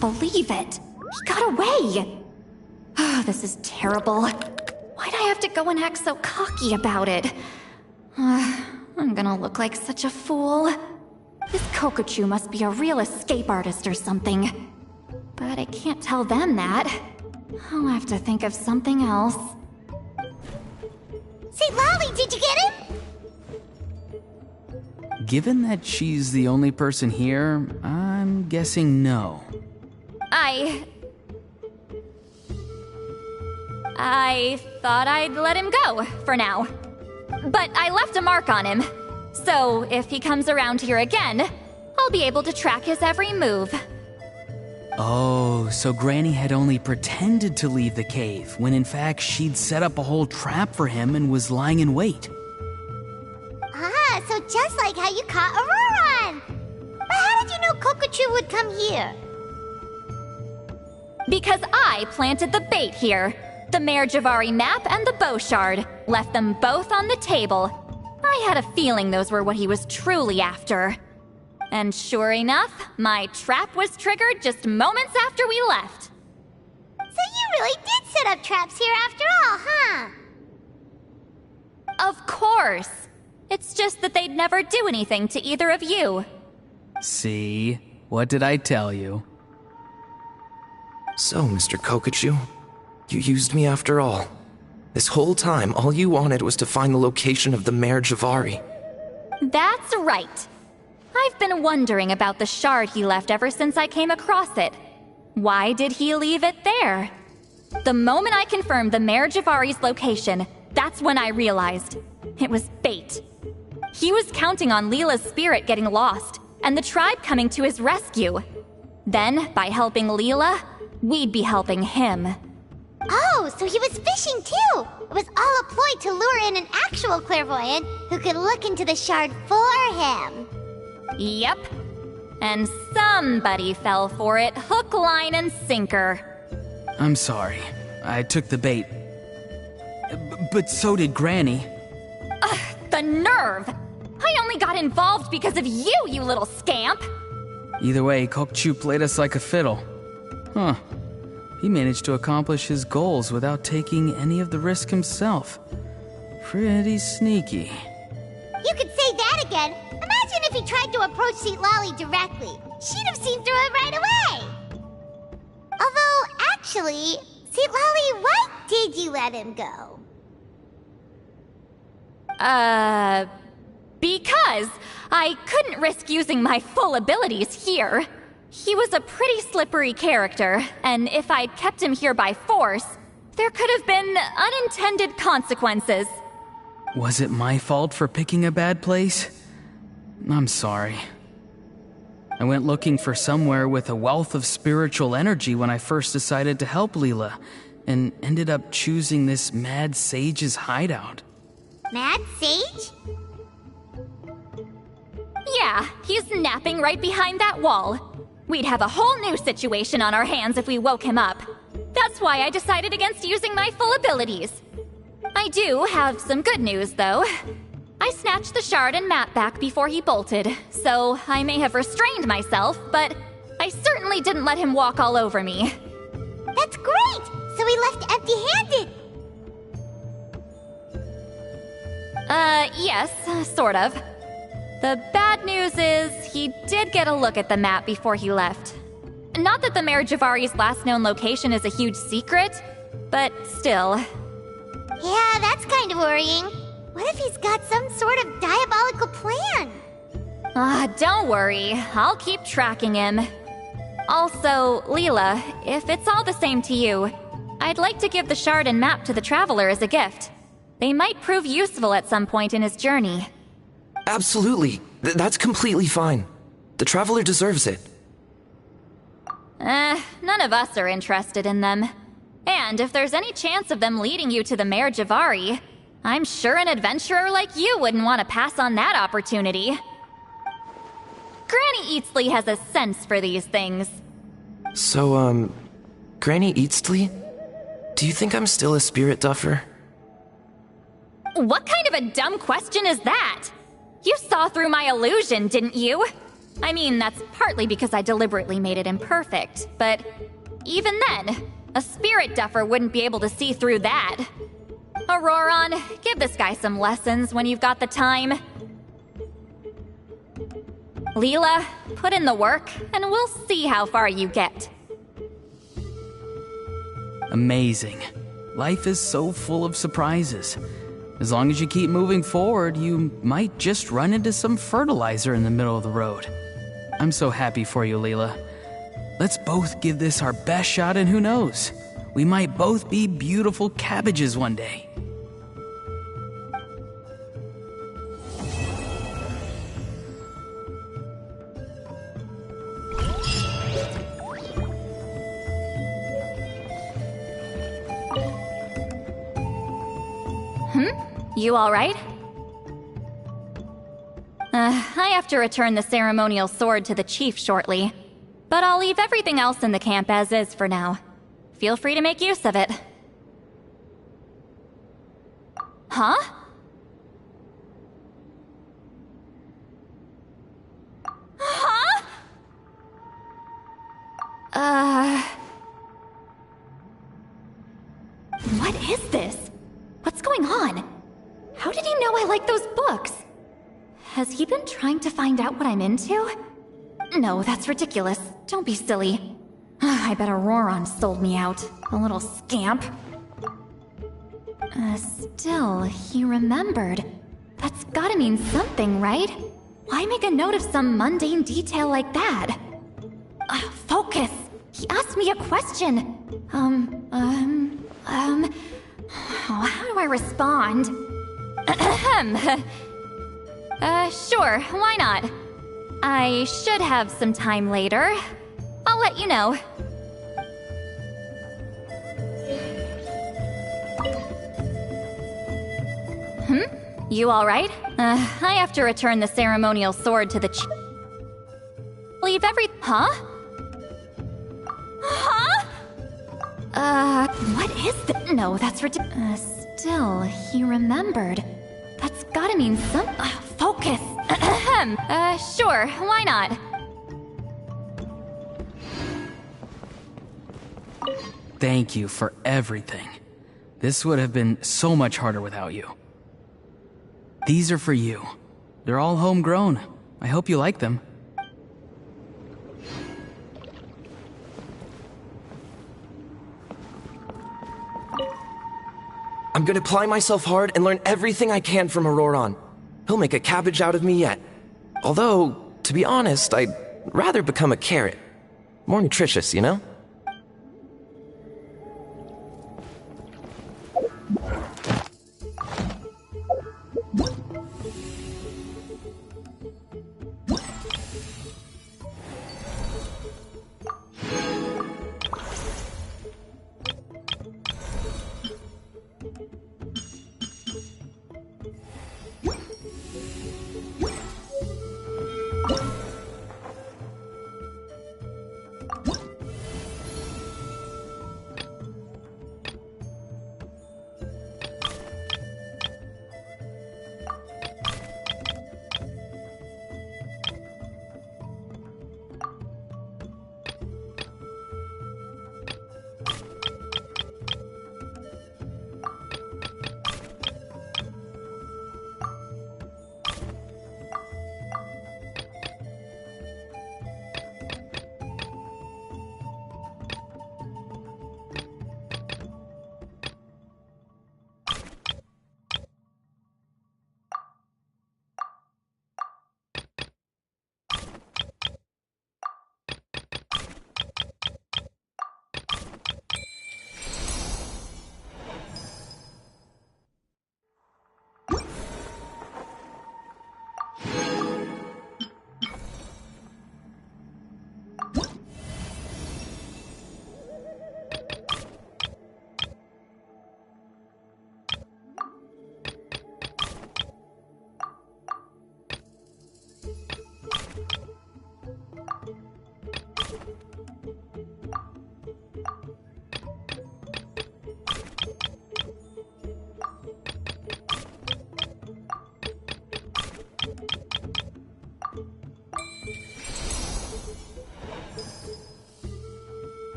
S4: Believe it. He got away. Oh, this is terrible. Why'd I have to go and act so cocky about it? I'm gonna look like such a fool. This Kokochu must be a real escape artist or something. But I can't tell them that. I'll have to think of something else.
S2: St. Lolly, did you get him?
S1: Given that she's the only person here, I'm guessing no.
S4: I thought I'd let him go, for now. But I left a mark on him. So if he comes around here again, I'll be able to track his every move.
S1: Oh, so Granny had only pretended to leave the cave, when in fact she'd set up a whole trap for him and was lying in wait.
S2: Ah, so just like how you caught Auroran! But how did you know Kokochu would come here?
S4: Because I planted the bait here. The Mare Javari map and the bow shard. Left them both on the table. I had a feeling those were what he was truly after. And sure enough, my trap was triggered just moments after we left.
S2: So you really did set up traps here after all, huh?
S4: Of course. It's just that they'd never do anything to either of you.
S1: See? What did I tell you?
S3: So, Mr. Kokochu, you used me after all. This whole time, all you wanted was to find the location of the Mare Javari.
S4: That's right. I've been wondering about the shard he left ever since I came across it. Why did he leave it there? The moment I confirmed the Mare Javari's location, that's when I realized. It was bait. He was counting on Leela's spirit getting lost, and the tribe coming to his rescue. Then, by helping Leela, we'd be helping him.
S2: Oh, so he was fishing too! It was all a ploy to lure in an actual clairvoyant who could look into the shard for him.
S4: Yep. And somebody fell for it, hook, line, and sinker.
S1: I'm sorry. I took the bait. But so did Granny.
S4: Ugh, the nerve! I only got involved because of you, you little scamp!
S1: Either way, Kokchu played us like a fiddle. Huh. He managed to accomplish his goals without taking any of the risk himself. Pretty sneaky.
S2: You could say that again. Imagine if he tried to approach Sweet Lolly directly. She'd have seen through it right away. Although, actually, Sweet Lolly, why did you let him go?
S4: Because I couldn't risk using my full abilities here. He was a pretty slippery character, and if I'd kept him here by force, there could have been unintended consequences.
S1: Was it my fault for picking a bad place? I'm sorry. I went looking for somewhere with a wealth of spiritual energy when I first decided to help Leela, and ended up choosing this mad sage's hideout.
S2: Mad Sage?
S4: Yeah, he's napping right behind that wall. We'd have a whole new situation on our hands if we woke him up. That's why I decided against using my full abilities. I do have some good news, though. I snatched the shard and map back before he bolted, so I may have restrained myself, but I certainly didn't let him walk all over me.
S2: That's great! So he left empty-handed!
S4: Yes, sort of. The bad news is, he did get a look at the map before he left. Not that the Mayor Javari's last known location is a huge secret, but still.
S2: Yeah, that's kind of worrying. What if he's got some sort of diabolical plan?
S4: Don't worry. I'll keep tracking him. Also, Leela, if it's all the same to you, I'd like to give the shard and map to the Traveler as a gift. They might prove useful at some point in his journey.
S3: Absolutely. That's completely fine. The Traveler deserves it.
S4: None of us are interested in them. And if there's any chance of them leading you to the Mayor Javari, I'm sure an adventurer like you wouldn't want to pass on that opportunity. Granny Eatsley has a sense for these things.
S3: So, Granny Eatsley? Do you think I'm still a spirit duffer?
S4: What kind of a dumb question is that? You saw through my illusion, didn't you? I mean, that's partly because I deliberately made it imperfect, but even then, a spirit duffer wouldn't be able to see through that. Auroron, give this guy some lessons when you've got the time. Leela, put in the work, and we'll see how far you get.
S1: Amazing. Life is so full of surprises. As long as you keep moving forward, you might just run into some fertilizer in the middle of the road. I'm so happy for you, Leela. Let's both give this our best shot, and who knows? We might both be beautiful cabbages one day.
S4: You alright? I have to return the ceremonial sword to the chief shortly, but I'll leave everything else in the camp as is for now. Feel free to make use of it. Huh? Huh? What is this? What's going on? How did he know I like those books? Has he been trying to find out what I'm into? No, that's ridiculous. Don't be silly. I bet Auroron sold me out. A little scamp. Still, he remembered. That's gotta mean something, right? Why make a note of some mundane detail like that? Focus! He asked me a question. How do I respond? Sure, why not? I should have some time later. I'll let you know. You alright? I have to return the ceremonial sword to the leave Huh? Huh? What is this? No, that's ridiculous. Still, he remembered. That's gotta mean focus. Sure, why not?
S1: Thank you for everything. This would have been so much harder without you. These are for you. They're all homegrown. I hope you like them.
S3: I'm gonna apply myself hard and learn everything I can from Auroron. He'll make a cabbage out of me yet. Although, to be honest, I'd rather become a carrot. More nutritious, you know?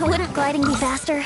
S4: Wouldn't gliding be faster?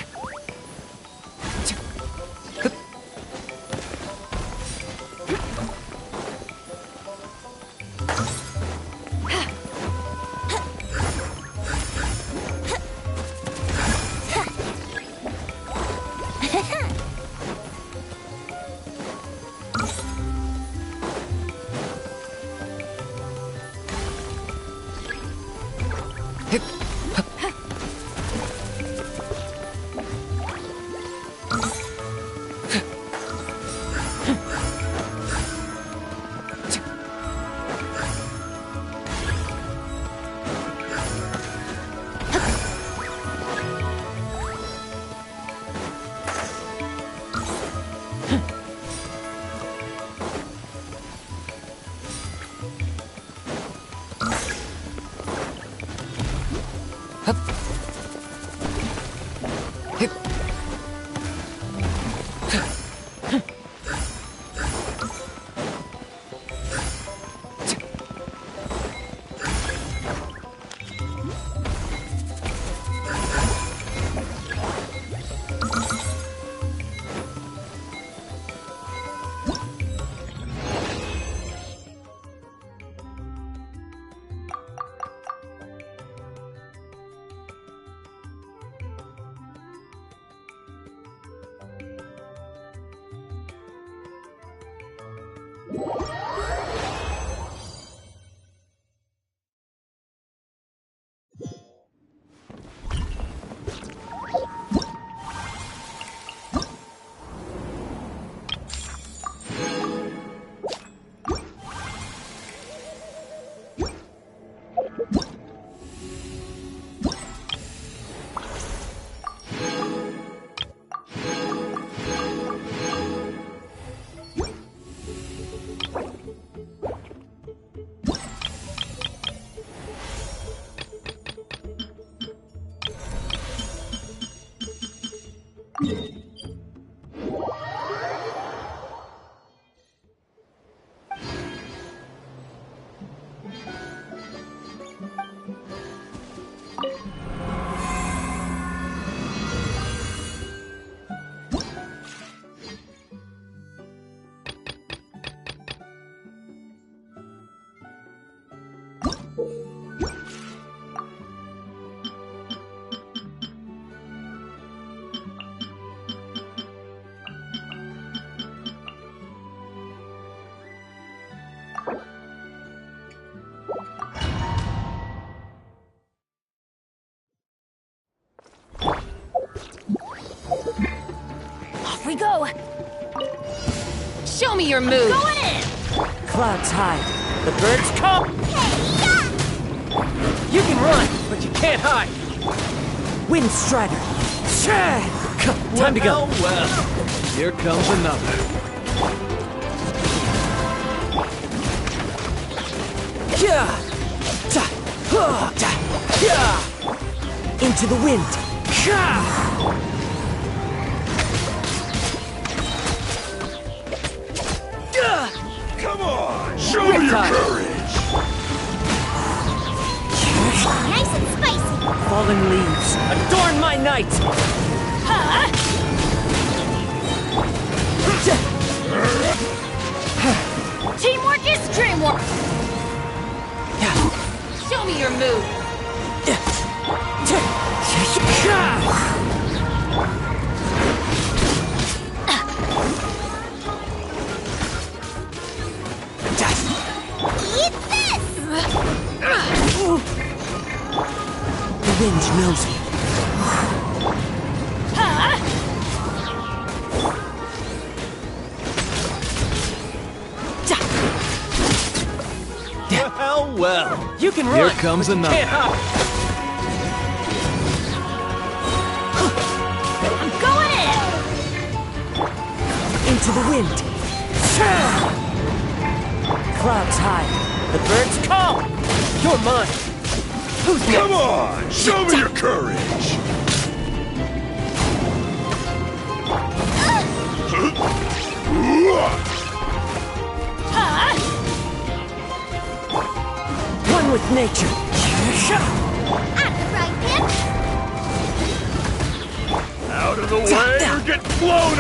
S7: Off we go! Show me your moves! Going in!
S8: Clouds hide. The birds come! You can run, but you can't hide! Wind Strider! Time to go!
S6: Well, here comes another.
S8: Into the wind!
S5: Come on! Show me your courage!
S2: Nice and spicy.
S8: Falling leaves, adorn my night!
S7: Teamwork is dreamwork! Show me your move!
S2: Eat this!
S8: The wind knows me.
S6: Well,
S8: You can run!
S6: here comes
S8: but you
S6: another.
S8: can't hide.
S7: I'm going in!
S8: Into the wind! Clouds hide. The birds call! You're mine! Who's next?
S5: Come on! Show me your courage!
S8: One with nature!
S2: I'm the right pin.
S5: Out of the way or get blown